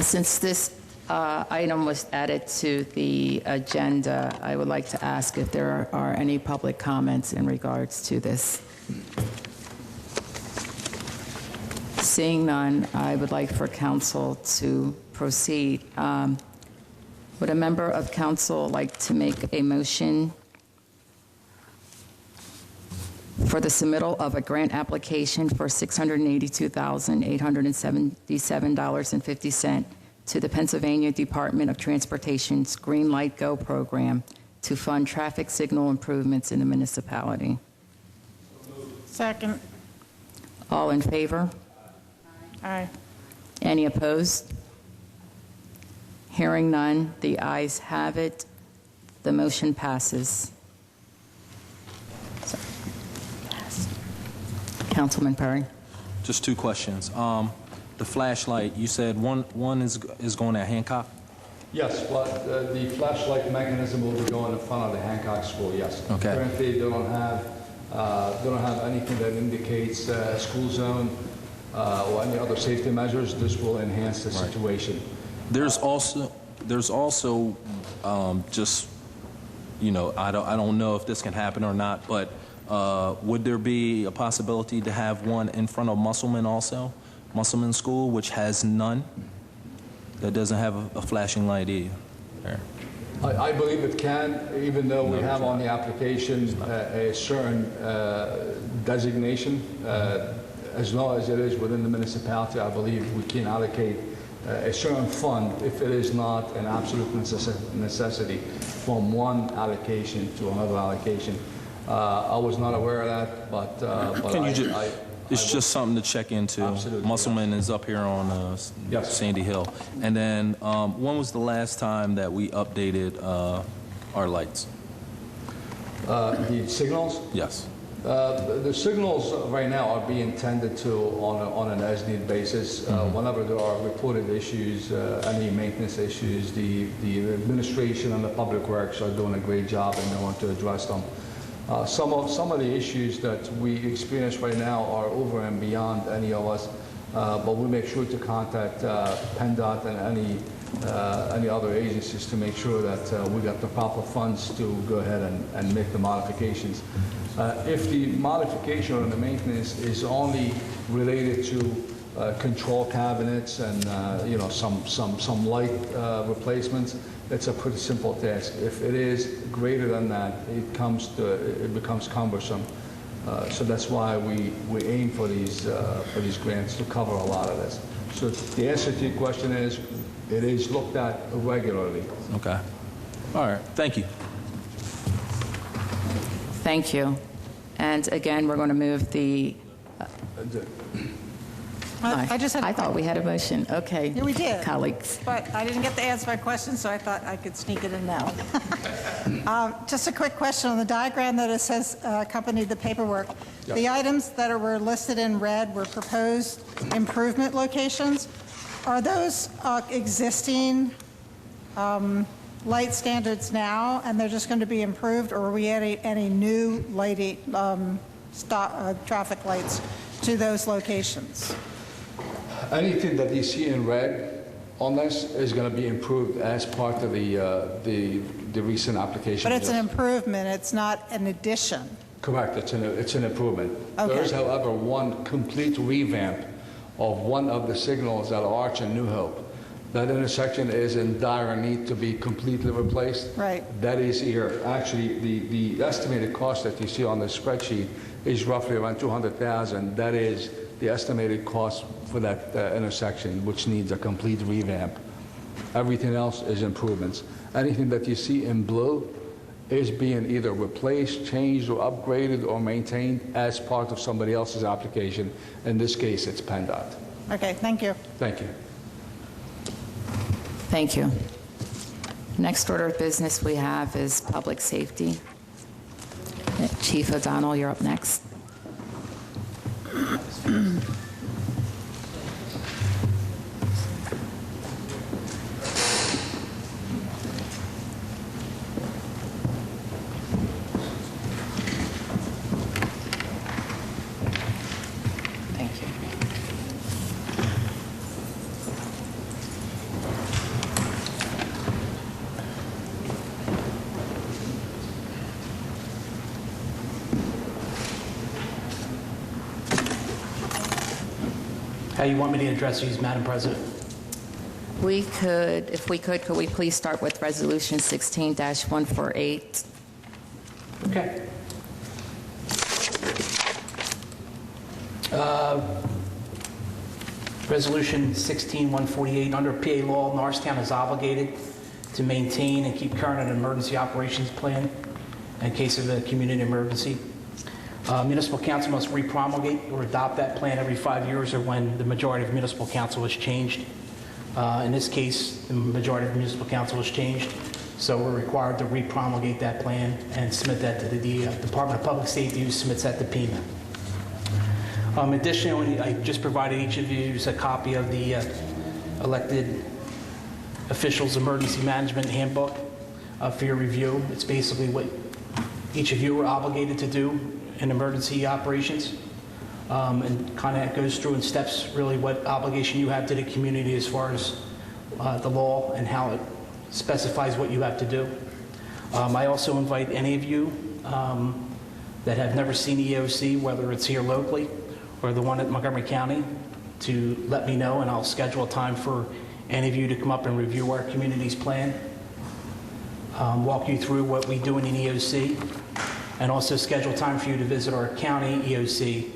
Speaker 6: Since this item was added to the agenda, I would like to ask if there are any public comments in regards to this. Seeing none, I would like for council to proceed. Would a member of council like to make a motion for the submittal of a grant application for $682,877.50 to the Pennsylvania Department of Transportation's Green Light Go program to fund traffic signal improvements in the municipality.
Speaker 11: Second.
Speaker 6: All in favor?
Speaker 11: Aye.
Speaker 6: Any opposed? Hearing none, the ayes have it. The motion passes. Councilman Perry.
Speaker 3: Just two questions. The flashlight, you said one is going at Hancock?
Speaker 13: Yes, but the flashlight mechanism will be going in front of the Hancock School, yes.
Speaker 3: Okay.
Speaker 13: Currently, they don't have anything that indicates school zone or any other safety measures. This will enhance the situation.
Speaker 3: There's also just, you know, I don't know if this can happen or not, but would there be a possibility to have one in front of Musselman also? Musselman School, which has none, that doesn't have a flashing light either.
Speaker 13: I believe it can, even though we have on the application a certain designation. As long as it is within the municipality, I believe we can allocate a certain fund if it is not an absolute necessity from one allocation to another allocation. I was not aware of that, but
Speaker 3: it's just something to check into.
Speaker 13: Absolutely.
Speaker 3: Musselman is up here on Sandy Hill. And then when was the last time that we updated our lights?
Speaker 13: The signals?
Speaker 3: Yes.
Speaker 13: The signals right now are being tended to on an as-need basis. Whenever there are reported issues, any maintenance issues, the administration and the public works are doing a great job and they want to address them. Some of the issues that we experience right now are over and beyond any of us, but we make sure to contact PennDOT and any other agencies to make sure that we got the proper funds to go ahead and make the modifications. If the modification or the maintenance is only related to control cabinets and you know, some light replacements, it's a pretty simple task. If it is greater than that, it becomes cumbersome. So that's why we aim for these grants to cover a lot of this. So the answer to your question is, it is looked at regularly.
Speaker 3: Okay. All right. Thank you.
Speaker 6: Thank you. And again, we're going to move the...
Speaker 11: I just had
Speaker 6: I thought we had a motion. Okay.
Speaker 11: Yeah, we did.
Speaker 6: Colleagues.
Speaker 11: But I didn't get to answer my question, so I thought I could sneak it in now. Just a quick question on the diagram that it says accompanied the paperwork.
Speaker 13: Yep.
Speaker 11: The items that were listed in red were proposed improvement locations. Are those existing light standards now, and they're just going to be improved, or are we adding any new lighting, traffic lights to those locations?
Speaker 13: Anything that you see in red on this is going to be improved as part of the recent application.
Speaker 11: But it's an improvement, it's not an addition.
Speaker 13: Correct, it's an improvement.
Speaker 11: Okay.
Speaker 13: There is, however, one complete revamp of one of the signals at Arch and New Hope. That intersection is in dire need to be completely replaced.
Speaker 11: Right.
Speaker 13: That is here. Actually, the estimated cost that you see on the spreadsheet is roughly around $200,000. That is the estimated cost for that intersection, which needs a complete revamp. Everything else is improvements. Anything that you see in blue is being either replaced, changed, or upgraded or maintained as part of somebody else's application. In this case, it's PennDOT.
Speaker 11: Okay, thank you.
Speaker 13: Thank you.
Speaker 6: Thank you. Next order of business we have is public safety. Chief O'Donnell, you're up next. Thank you.
Speaker 14: How you want me to address these, Madam President?
Speaker 6: We could, if we could we please start with Resolution 16-148?
Speaker 14: Okay. Resolution 16-148, under PA law, Norristown is obligated to maintain and keep current an emergency operations plan in case of a community emergency. Municipal council must repromulgate or adopt that plan every 5 years or when the majority of municipal council is changed. In this case, the majority of municipal council has changed, so we're required to repromulgate that plan and submit that to the Department of Public Safety, who submits that to PEMA. Additionally, I just provided each of you a copy of the elected officials emergency management handbook for your review. It's basically what each of you are obligated to do in emergency operations, and kind of goes through in steps really what obligation you have to the community as far as the law and how it specifies what you have to do. I also invite any of you that have never seen EOC, whether it's here locally or the one at Montgomery County, to let me know, and I'll schedule a time for any of you to come up and review our community's plan, walk you through what we do in an EOC, and also schedule time for you to visit our county EOC,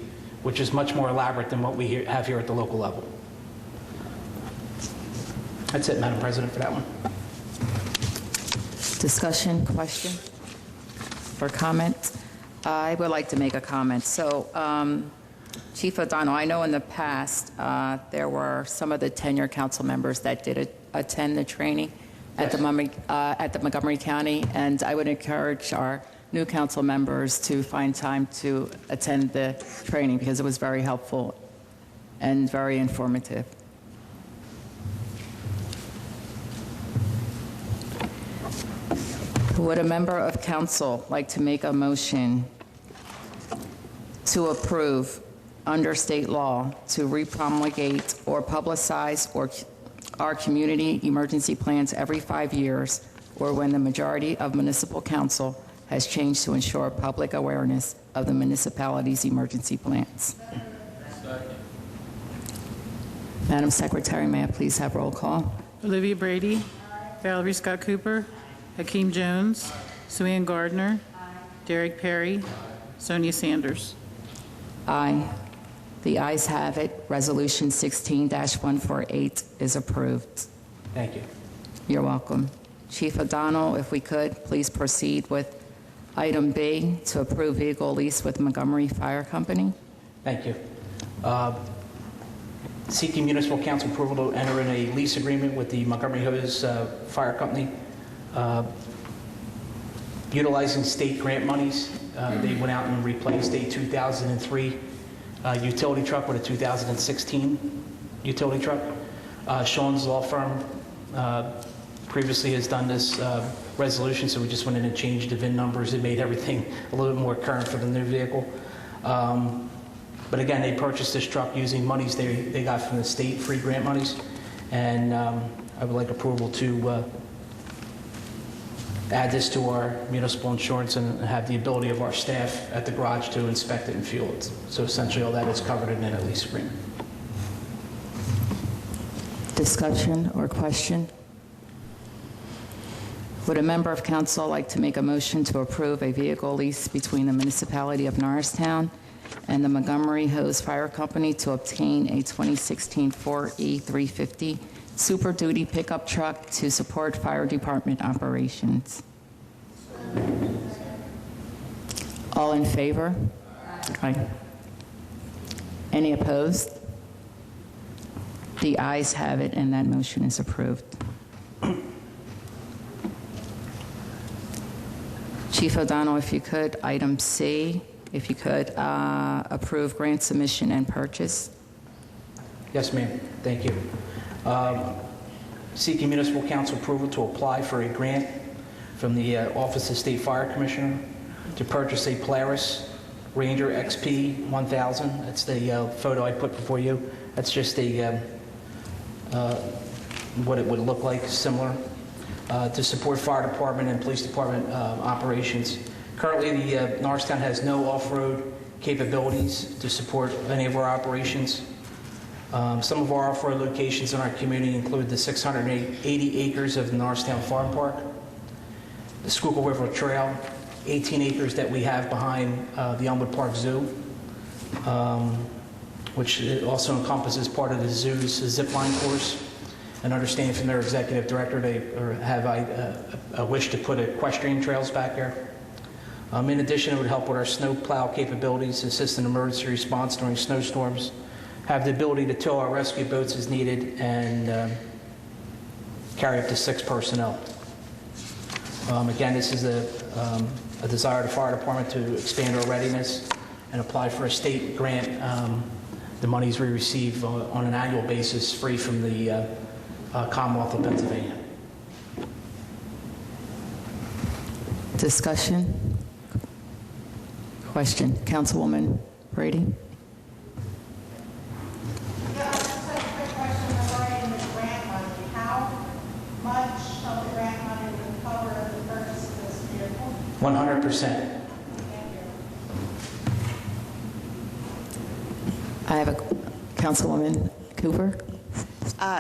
Speaker 14: which is much more elaborate than what we have here at the local level. That's it, Madam President, for that one.
Speaker 6: Discussion, question, or comment? I would like to make a comment. So, Chief O'Donnell, I know in the past there were some of the tenure council members that did attend the training at,
Speaker 14: yes,
Speaker 6: the Montgomery County, and I would encourage our new council members to find time to attend the training because it was very helpful and very informative. Would a member of council like to make a motion to approve under state law to repromulgate or publicize our community emergency plans every 5 years or when the majority of municipal council has changed to ensure public awareness of the municipality's emergency plans? Madam Secretary, may I please have roll call?
Speaker 2: Olivia Brady. Valerie Scott Cooper. Hakeem Jones. Sue Ann Gardner. Derek Perry. Sonia Sanders.
Speaker 6: Aye. The ayes have it. Resolution 16-148 is approved.
Speaker 14: Thank you.
Speaker 6: You're welcome. Chief O'Donnell, if we could, please proceed with item B to approve vehicle lease with Montgomery Fire Company.
Speaker 14: Thank you. Seeking municipal council approval to enter in a lease agreement with the Montgomery Hose Fire Company. Utilizing state grant monies, they went out and replaced a 2003 utility truck with a 2016 utility truck. Sean's law firm previously has done this resolution, so we just went in and changed the VIN numbers. It made everything a little bit more current for the new vehicle. But again, they purchased this truck using monies they got from the state, free grant monies, and I would like approval to add this to our municipal insurance and have the ability of our staff at the garage to inspect it and fuel it. So essentially all that is covered in a lease agreement.
Speaker 6: Discussion or question? Would a member of council like to make a motion to approve a vehicle lease between the municipality of Norristown and the Montgomery Hose Fire Company to obtain a 2016 4E350 Super Duty pickup truck to support fire department operations? All in favor? Aye. Any opposed? The ayes have it, and that motion is approved. Chief O'Donnell, if you could, item C, if you could, approve grant submission and purchase.
Speaker 14: Yes, ma'am. Thank you. Seeking municipal council approval to apply for a grant from the Office of State Fire Commissioner to purchase a Polaris Ranger XP 1000. That's the photo I put before you. That's just a what it would look like, similar, to support fire department and police department operations. Currently, the Norristown has no off-road capabilities to support any of our operations. Some of our off-road locations in our community include the 680 acres of the Norristown Farm Park, the Schuylkill River Trail, 18 acres that we have behind the Elmwood Park Zoo, which also encompasses part of the zoo's zip line course. an understanding from their executive director they have a wish to put equestrian trails back there. In addition, it would help with our snow plow capabilities, assist in emergency response during snowstorms, have the ability to tow our rescue boats as needed, and carry up to 6 personnel. Again, this is a desire of the fire department to expand our readiness and apply for a state grant. The monies we receive on an annual basis free from the Commonwealth of Pennsylvania.
Speaker 6: Discussion? Question. Councilwoman Brady?
Speaker 11: Yeah, I just have a quick question regarding the grant money. How much of the grant money would cover the purchase of this vehicle?
Speaker 14: 100%.
Speaker 6: I have a Councilwoman Cooper.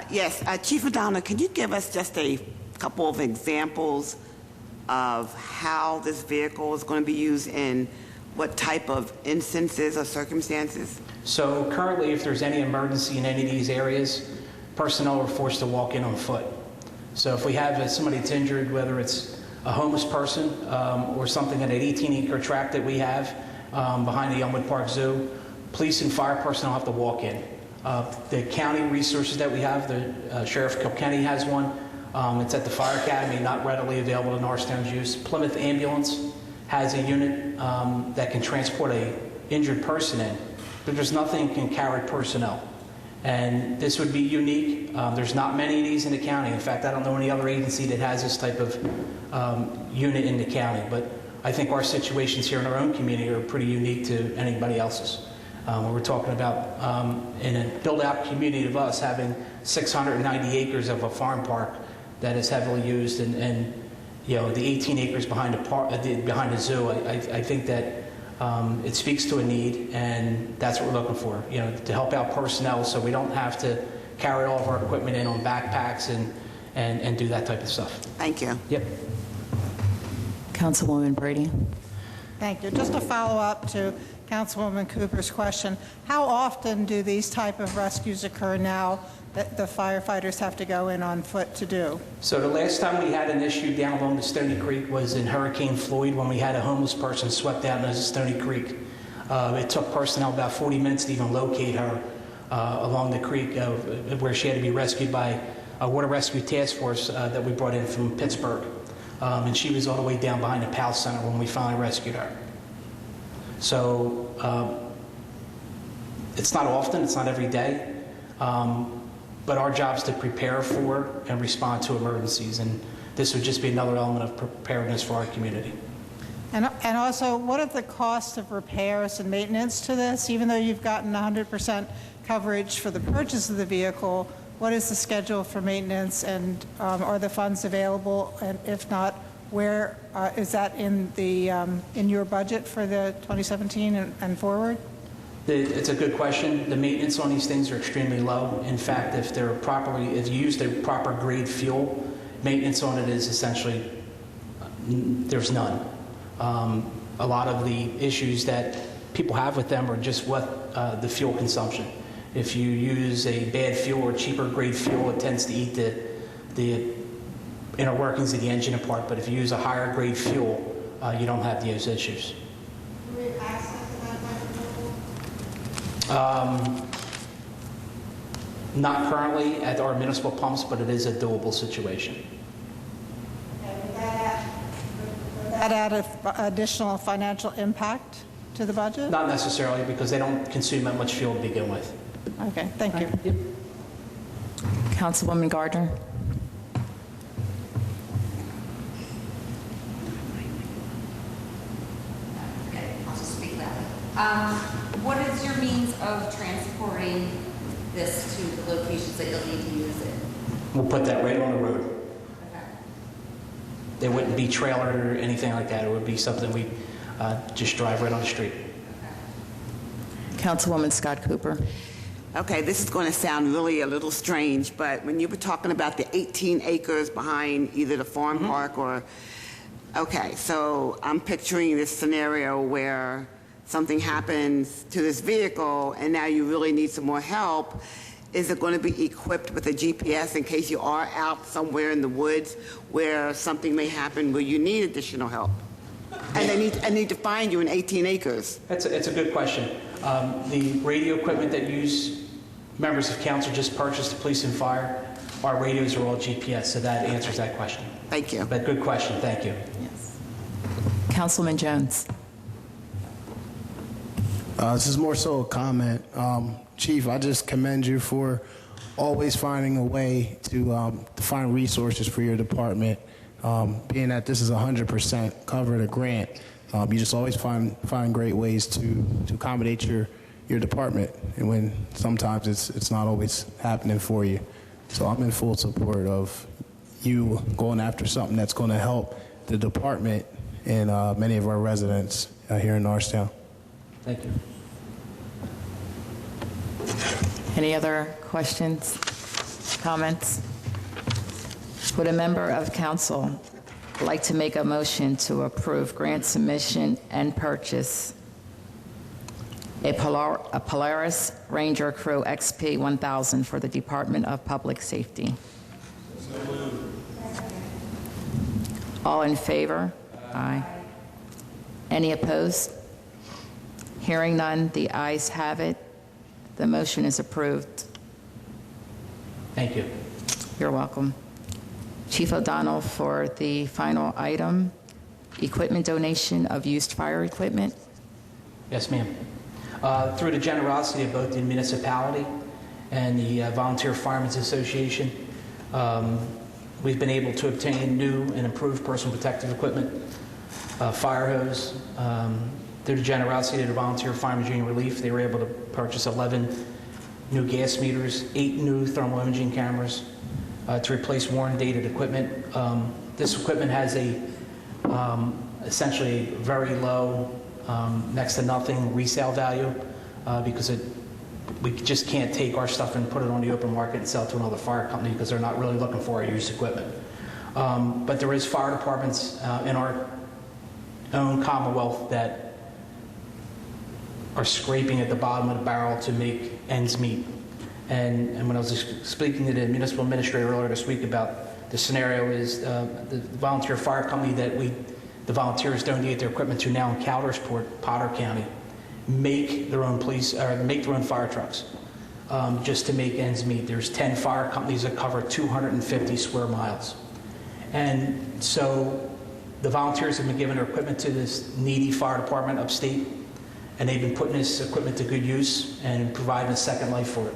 Speaker 15: Yes, Chief O'Donnell, can you give us just a couple of examples of how this vehicle is going to be used in what type of instances or circumstances?
Speaker 14: So currently, if there's any emergency in any of these areas, personnel are forced to walk in on foot. So if we have somebody that's injured, whether it's a homeless person or something at an 18-acre tract that we have behind the Elmwood Park Zoo, police and fire personnel have to walk in. The county resources that we have, the Sheriff Kilkenny has one. It's at the Fire Academy, not readily available to Norristown's use. Plymouth Ambulance has a unit that can transport a injured person in, but there's nothing that can carry personnel. And this would be unique. There's not many of these in the county. In fact, I don't know any other agency that has this type of unit in the county. But I think our situations here in our own community are pretty unique to anybody else's. We're talking about in a built-out community of us having 690 acres of a farm park that is heavily used, and you know, the 18 acres behind the zoo. I think that it speaks to a need, and that's what we're looking for. You know, to help out personnel, so we don't have to carry all of our equipment in on backpacks and do that type of stuff.
Speaker 15: Thank you.
Speaker 14: Yep.
Speaker 6: Councilwoman Brady.
Speaker 11: Thank you. Just a follow-up to Councilwoman Cooper's question. How often do these type of rescues occur now that the firefighters have to go in on foot to do?
Speaker 14: So the last time we had an issue down along the Stony Creek was in Hurricane Floyd, when we had a homeless person swept out into Stony Creek. It took personnel about 40 minutes to even locate her along the creek where she had to be rescued by a water rescue task force that we brought in from Pittsburgh. And she was all the way down behind the Powell Center when we finally rescued her. So it's not often, it's not every day, but our job is to prepare for and respond to emergencies, and this would just be another element of preparedness for our community.
Speaker 11: And also, what are the costs of repairs and maintenance to this? Even though you've gotten 100% coverage for the purchase of the vehicle, what is the schedule for maintenance, and are the funds available? And if not, where is that in the in your budget for the 2017 and forward?
Speaker 14: It's a good question. The maintenance on these things are extremely low. In fact, if you use the proper grade fuel, maintenance on it is essentially there's none. A lot of the issues that people have with them are just what the fuel consumption. If you use a bad fuel or cheaper grade fuel, it tends to eat the inner workings of the engine apart. But if you use a higher grade fuel, you don't have those issues.
Speaker 11: Do we have access to that type of fuel?
Speaker 14: Not currently at our municipal pumps, but it is a doable situation.
Speaker 11: Would that add additional financial impact to the budget?
Speaker 14: Not necessarily, because they don't consume that much fuel to begin with.
Speaker 11: Okay, thank you.
Speaker 14: Yep.
Speaker 6: Councilwoman Gardner.
Speaker 16: Okay, I'll just speak loudly. What is your means of transporting this to the locations that you'll need to use it?
Speaker 14: We'll put that right on the road.
Speaker 16: Okay.
Speaker 14: They wouldn't be trailered or anything like that. It would be something we just drive right on the street.
Speaker 6: Councilwoman Scott Cooper.
Speaker 15: Okay, this is going to sound really a little strange, but when you were talking about the 18 acres behind either the farm park or, okay, so I'm picturing this scenario where something happens to this vehicle and now you really need some more help, is it going to be equipped with a GPS in case you are out somewhere in the woods where something may happen where you need additional help? And I need to find you in 18 acres.
Speaker 14: It's a good question. The radio equipment that members of council just purchased, the police and fire, our radios are all GPS, so that answers that question.
Speaker 15: Thank you.
Speaker 14: But good question, thank you.
Speaker 6: Yes. Councilman Jones.
Speaker 17: This is more so a comment. Chief, I just commend you for always finding a way to find resources for your department. Being that this is 100% covered a grant, you just always find great ways to accommodate your department, and when sometimes it's not always happening for you. So I'm in full support of you going after something that's going to help the department and many of our residents here in Norristown.
Speaker 14: Thank you.
Speaker 6: Any other questions, comments? Would a member of council like to make a motion to approve grant submission and purchase a Polaris Ranger Crew XP 1000 for the Department of Public Safety? All in favor? Aye. Any opposed? Hearing none, the ayes have it. The motion is approved.
Speaker 14: Thank you.
Speaker 6: You're welcome. Chief O'Donnell for the final item, equipment donation of used fire equipment.
Speaker 14: Yes, ma'am. Through the generosity of both the municipality and the Volunteer Firemen's Association, we've been able to obtain new and improved personal protective equipment, fire hose. Through the generosity of the Volunteer Firemen's Union Relief, they were able to purchase 11 new gas meters, 8 new thermal imaging cameras to replace worn, dated equipment. This equipment has essentially very low, next to nothing resale value because we just can't take our stuff and put it on the open market and sell it to another fire company because they're not really looking for our used equipment. But there is fire departments in our own Commonwealth that are scraping at the bottom of the barrel to make ends meet. And when I was speaking to the municipal administrator earlier this week about the scenario is the volunteer fire company that the volunteers donate their equipment to now in Caldersport, Potter County, make their own fire trucks just to make ends meet. There's 10 fire companies that cover 250 square miles. And so the volunteers have been giving their equipment to this needy fire department upstate, and they've been putting this equipment to good use and providing a second life for it.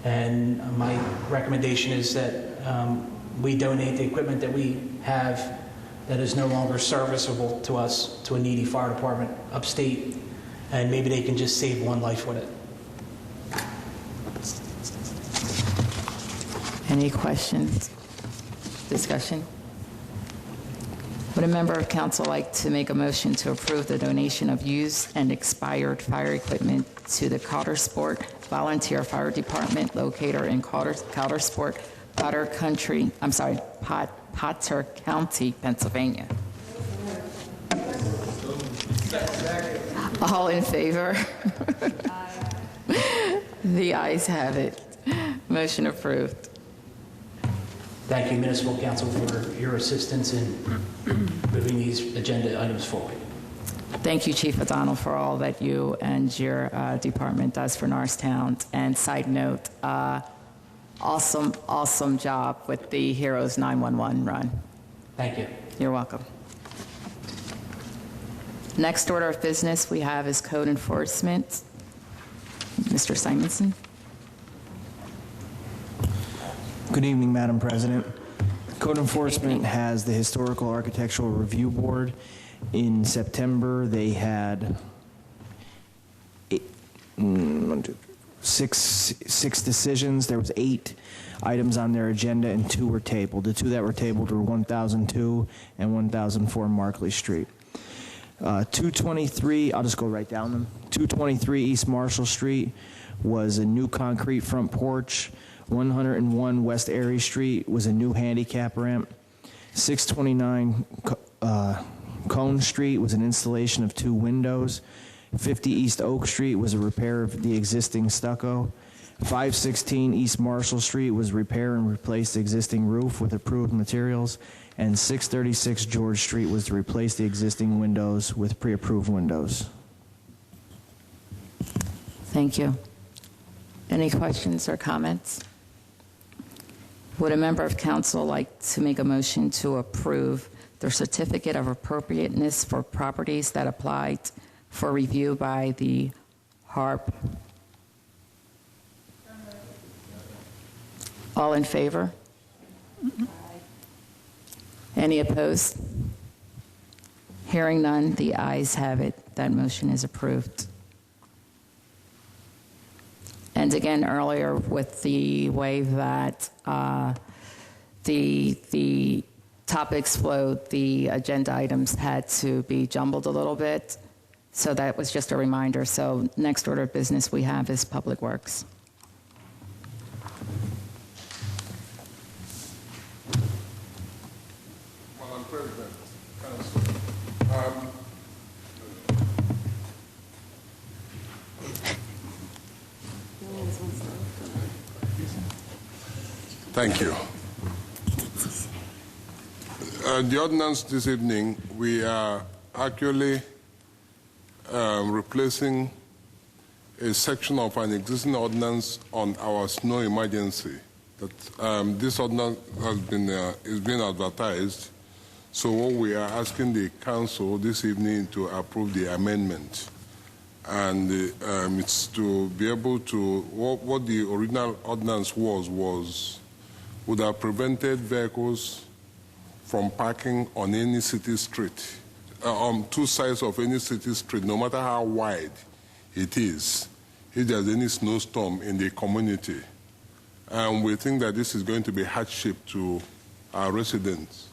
Speaker 14: And my recommendation is that we donate the equipment that we have that is no longer serviceable to us to a needy fire department upstate, and maybe they can just save one life with it.
Speaker 6: Any questions? Discussion? Would a member of council like to make a motion to approve the donation of used and expired fire equipment to the Caldersport Volunteer Fire Department located in Caldersport, Potter County, Pennsylvania? All in favor? The ayes have it. Motion approved.
Speaker 14: Thank you, Municipal Council, for your assistance in moving these agenda items forward.
Speaker 6: Thank you, Chief O'Donnell, for all that you and your department does for Norristown. And side note, awesome job with the Heroes 911 run.
Speaker 14: Thank you.
Speaker 6: You're welcome. Next order of business we have is code enforcement. Mr. Simonson.
Speaker 18: Good evening, Madam President. Code Enforcement has the Historical Architectural Review Board. In September, they had six decisions. There was 8 items on their agenda, and 2 were tabled. The 2 that were tabled were 1002 and 1004 Markley Street. 223, I'll just go right down them. 223 East Marshall Street was a new concrete front porch. 101 West Airy Street was a new handicap ramp. 629 Cone Street was an installation of 2 windows. 50 East Oak Street was a repair of the existing stucco. 516 East Marshall Street was repair and replace the existing roof with approved materials, and 636 George Street was to replace the existing windows with pre-approved windows.
Speaker 6: Thank you. Any questions or comments? Would a member of council like to make a motion to approve the certificate of appropriateness for properties that applied for review by the HARP? All in favor? Any opposed? Hearing none, the ayes have it. That motion is approved. And again, earlier with the way that the topics flowed, the agenda items had to be jumbled a little bit. So that was just a reminder. So next order of business we have is Public Works.
Speaker 19: Madam President, Council, thank you. The ordinance this evening, we are actually replacing a section of an existing ordinance on our snow emergency. That this ordinance has been is being advertised. So what we are asking the council this evening to approve the amendment, and it's to be able to what the original ordinance was would have prevented vehicles from parking on any city street, on two sides of any city street, no matter how wide it is, if there's any snowstorm in the community. And we think that this is going to be hardship to our residents.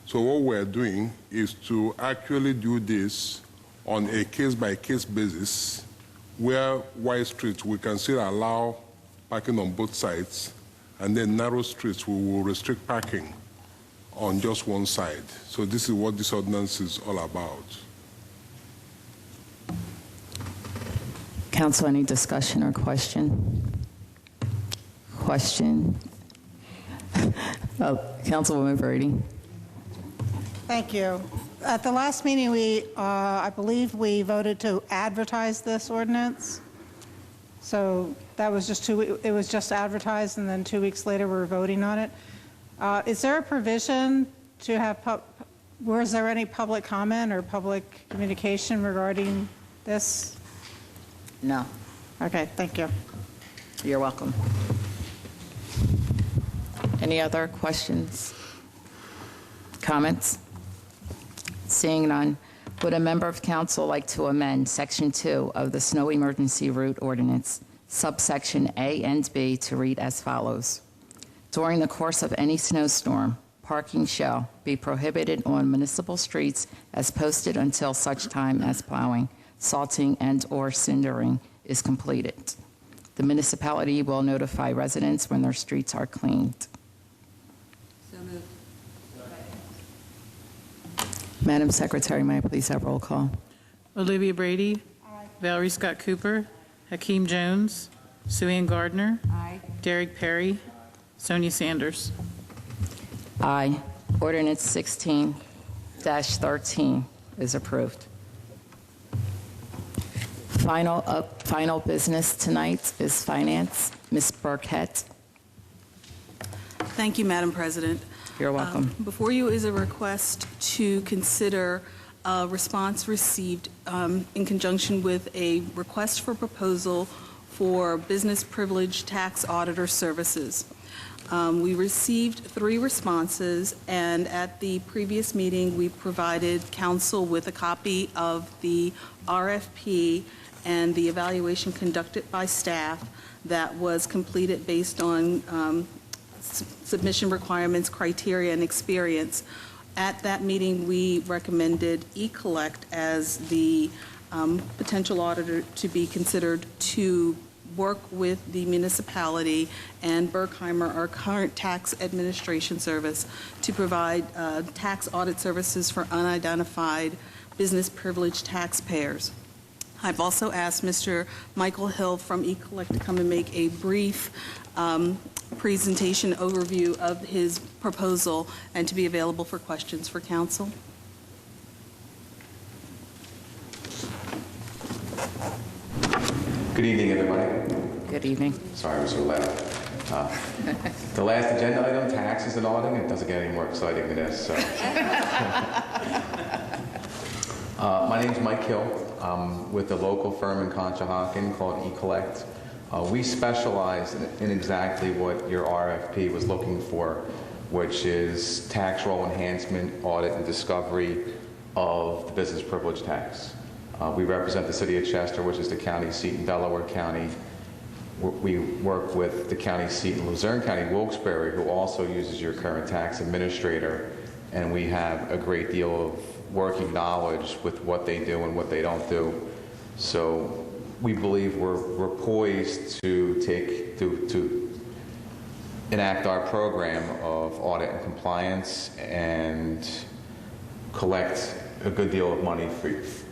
Speaker 19: So what we're doing is to actually do this on a case-by-case basis, where wide streets we can still allow parking on both sides, and then narrow streets we will restrict parking on just one side. So this is what this ordinance is all about.
Speaker 6: Council, any discussion or question? Question? Councilwoman Brady.
Speaker 11: Thank you. At the last meeting, I believe we voted to advertise this ordinance. So that was just it was just advertised, and then 2 weeks later we were voting on it. Is there a provision to have, was there any public comment or public communication regarding this?
Speaker 6: No.
Speaker 11: Okay, thank you.
Speaker 6: You're welcome. Any other questions? Comments? Seeing none, would a member of council like to amend Section 2 of the Snow Emergency Route Ordinance, subsection A and B, to read as follows? During the course of any snowstorm, parking shall be prohibited on municipal streets as posted until such time as plowing, salting, and/or cindering is completed. The municipality will notify residents when their streets are cleaned.
Speaker 16: So moved.
Speaker 6: Madam Secretary, may I please have roll call?
Speaker 2: Olivia Brady.
Speaker 11: Aye.
Speaker 2: Valerie Scott Cooper. Hakeem Jones. Sue Ann Gardner.
Speaker 16: Aye.
Speaker 2: Derek Perry. Sonia Sanders.
Speaker 6: Aye. Ordinance 16-13 is approved. Final business tonight is finance. Ms. Burkett.
Speaker 20: Thank you, Madam President.
Speaker 6: You're welcome.
Speaker 20: Before you is a request to consider a response received in conjunction with a request for proposal for business privilege tax auditor services. We received 3 responses, and at the previous meeting, we provided council with a copy of the RFP and the evaluation conducted by staff that was completed based on submission requirements, criteria, and experience. At that meeting, we recommended eCollect as the potential auditor to be considered to work with the municipality and Berkheimer, our current tax administration service, to provide tax audit services for unidentified business privilege taxpayers. I've also asked Mr. Michael Hill from eCollect to come and make a brief presentation overview of his proposal and to be available for questions for council.
Speaker 21: Good evening, everybody.
Speaker 6: Good evening.
Speaker 21: Sorry I was so loud. The last agenda item, taxes and auditing, it doesn't get any more exciting than this. So. My name's Mike Hill. I'm with a local firm in Conshohocken called eCollect. We specialize in exactly what your RFP was looking for, which is tax roll enhancement, audit, and discovery of the business privilege tax. We represent the city of Chester, which is the county seat in Delaware County. We work with the county seat in Luzerne County, Wilkes-Barre, who also uses your current tax administrator, and we have a great deal of working knowledge with what they do and what they don't do. So we believe we're poised to enact our program of audit and compliance and collect a good deal of money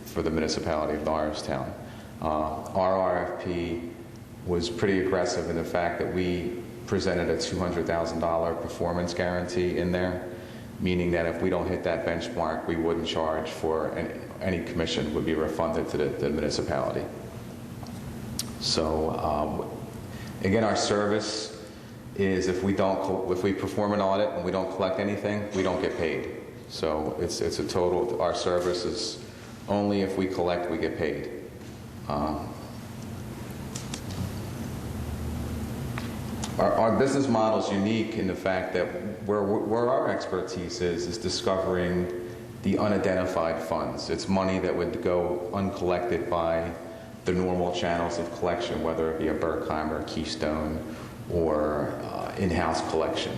Speaker 21: for the municipality of Norristown. Our RFP was pretty aggressive in the fact that we presented a $200,000 performance guarantee in there, meaning that if we don't hit that benchmark, we wouldn't charge for any commission would be refunded to the municipality. So again, our service is if we perform an audit and we don't collect anything, we don't get paid. So it's a total, our service is only if we collect, we get paid. Our business model is unique in the fact that where our expertise is discovering the unidentified funds. It's money that would go uncollected by the normal channels of collection, whether it be a Berkheimer, Keystone, or in-house collection.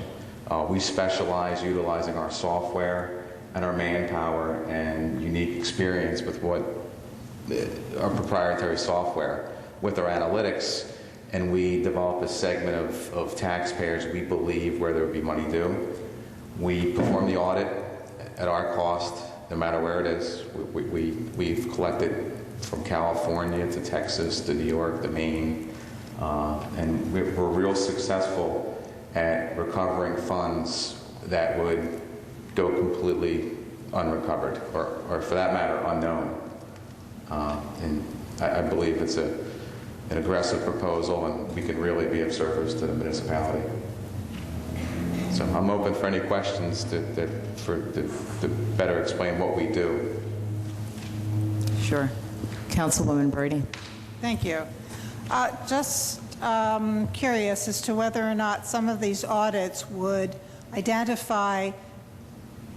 Speaker 21: We specialize utilizing our software and our manpower and unique experience with our proprietary software with our analytics, and we develop a segment of taxpayers we believe where there would be money due. We perform the audit at our cost, no matter where it is. We've collected from California to Texas to New York to Maine, and we're real successful at recovering funds that would go completely unrecovered, or for that matter, unknown. And I believe it's an aggressive proposal, and we can really be of service to the municipality. So I'm open for any questions to better explain what we do.
Speaker 6: Sure. Councilwoman Brady.
Speaker 11: Thank you. Just curious as to whether or not some of these audits would identify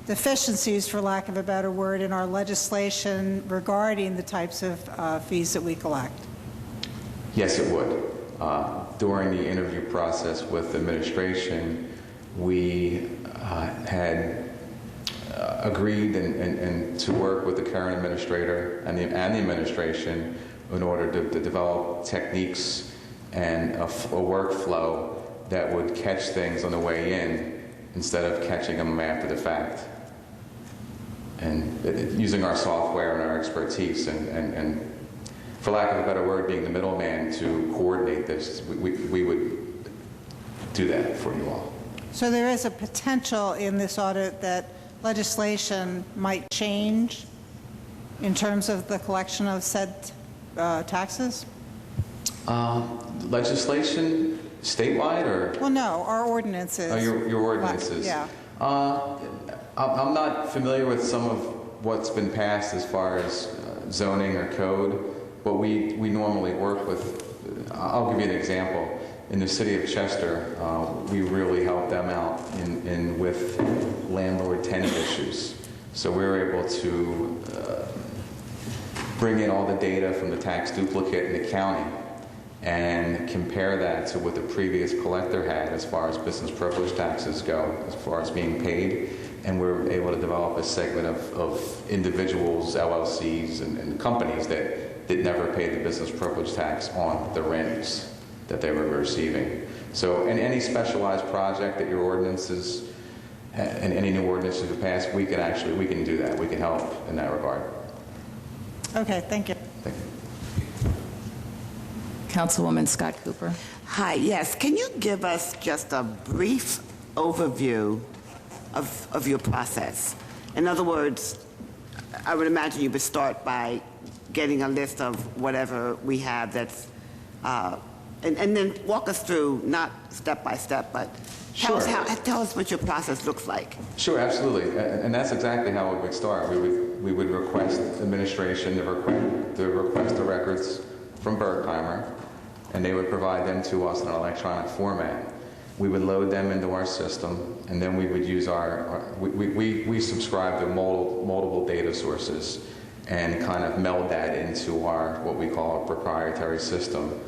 Speaker 11: deficiencies, for lack of a better word, in our legislation regarding the types of fees that we collect.
Speaker 21: Yes, it would. During the interview process with the administration, we had agreed and to work with the current administrator and the administration in order to develop techniques and a workflow that would catch things on the way in instead of catching them after the fact. And using our software and our expertise and for lack of a better word, being the middleman to coordinate this, we would do that for you all.
Speaker 11: So there is a potential in this audit that legislation might change in terms of the collection of said taxes?
Speaker 21: Legislation statewide or?
Speaker 11: Well, no, our ordinances.
Speaker 21: Oh, your ordinances.
Speaker 11: Yeah.
Speaker 21: I'm not familiar with some of what's been passed as far as zoning or code, but we normally work with, I'll give you an example. In the city of Chester, we really helped them out with landlord-tenant issues. So we were able to bring in all the data from the tax duplicate in the county and compare that to what the previous collector had as far as business privilege taxes go, as far as being paid. And we were able to develop a segment of individuals, LLCs, and companies that never paid the business privilege tax on the rents that they were receiving. So in any specialized project that your ordinances and any new ordinances have passed, we can do that. We can help in that regard.
Speaker 11: Okay, thank you.
Speaker 21: Thank you.
Speaker 6: Councilwoman Scott Cooper.
Speaker 15: Hi, yes. Can you give us just a brief overview of your process? In other words, I would imagine you would start by getting a list of whatever we have that's, and then walk us through, not step by step, but tell us what your process looks like.
Speaker 21: Sure, absolutely. And that's exactly how it would start. We would request administration to request the records from Berkheimer, and they would provide them to us in an electronic format. We would load them into our system, and then we would use we subscribe to multiple data sources and kind of meld that into our, what we call a proprietary system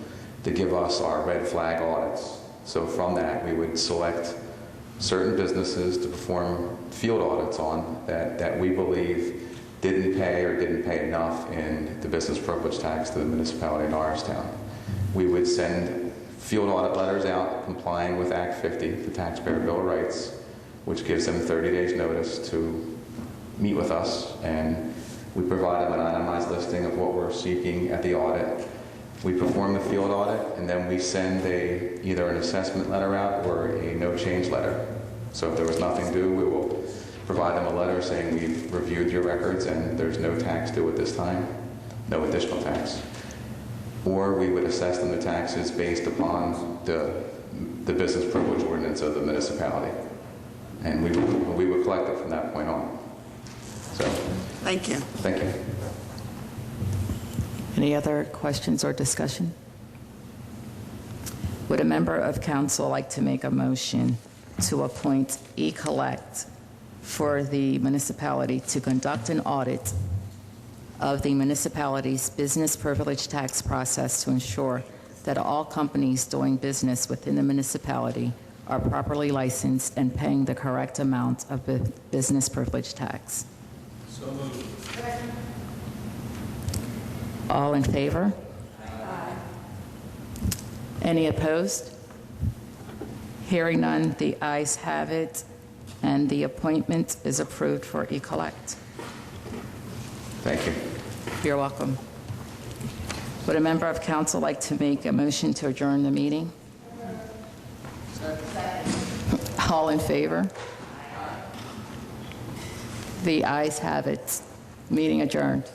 Speaker 21: to give us our red flag audits. So from that, we would select certain businesses to perform field audits on that we believe didn't pay enough in the business privilege tax to the municipality of Norristown. We would send field audit letters out complying with Act 50, the Taxpayer Bill of Rights, which gives them 30 days notice to meet with us, and we provide them an itemized listing of what we're seeking at the audit. We perform the field audit, and then we send either an assessment letter out or a no change letter. So if there was nothing due, we will provide them a letter saying we've reviewed your records and there's no tax due at this time, no additional tax. Or we would assess them the taxes based upon the business privilege ordinance of the municipality. And we would collect it from that point on. So.
Speaker 15: Thank you.
Speaker 21: Thank you.
Speaker 6: Any other questions or discussion? Would a member of council like to make a motion to appoint eCollect for the municipality to conduct an audit of the municipality's business privilege tax process to ensure that all companies doing business within the municipality are properly licensed and paying the correct amount of business privilege tax?
Speaker 3: So moved.
Speaker 6: All in favor? Aye. Any opposed? Hearing none, the ayes have it, and the appointment is approved for eCollect.
Speaker 21: Thank you.
Speaker 6: You're welcome. Would a member of council like to make a motion to adjourn the meeting? All in favor? The ayes have it. Meeting adjourned.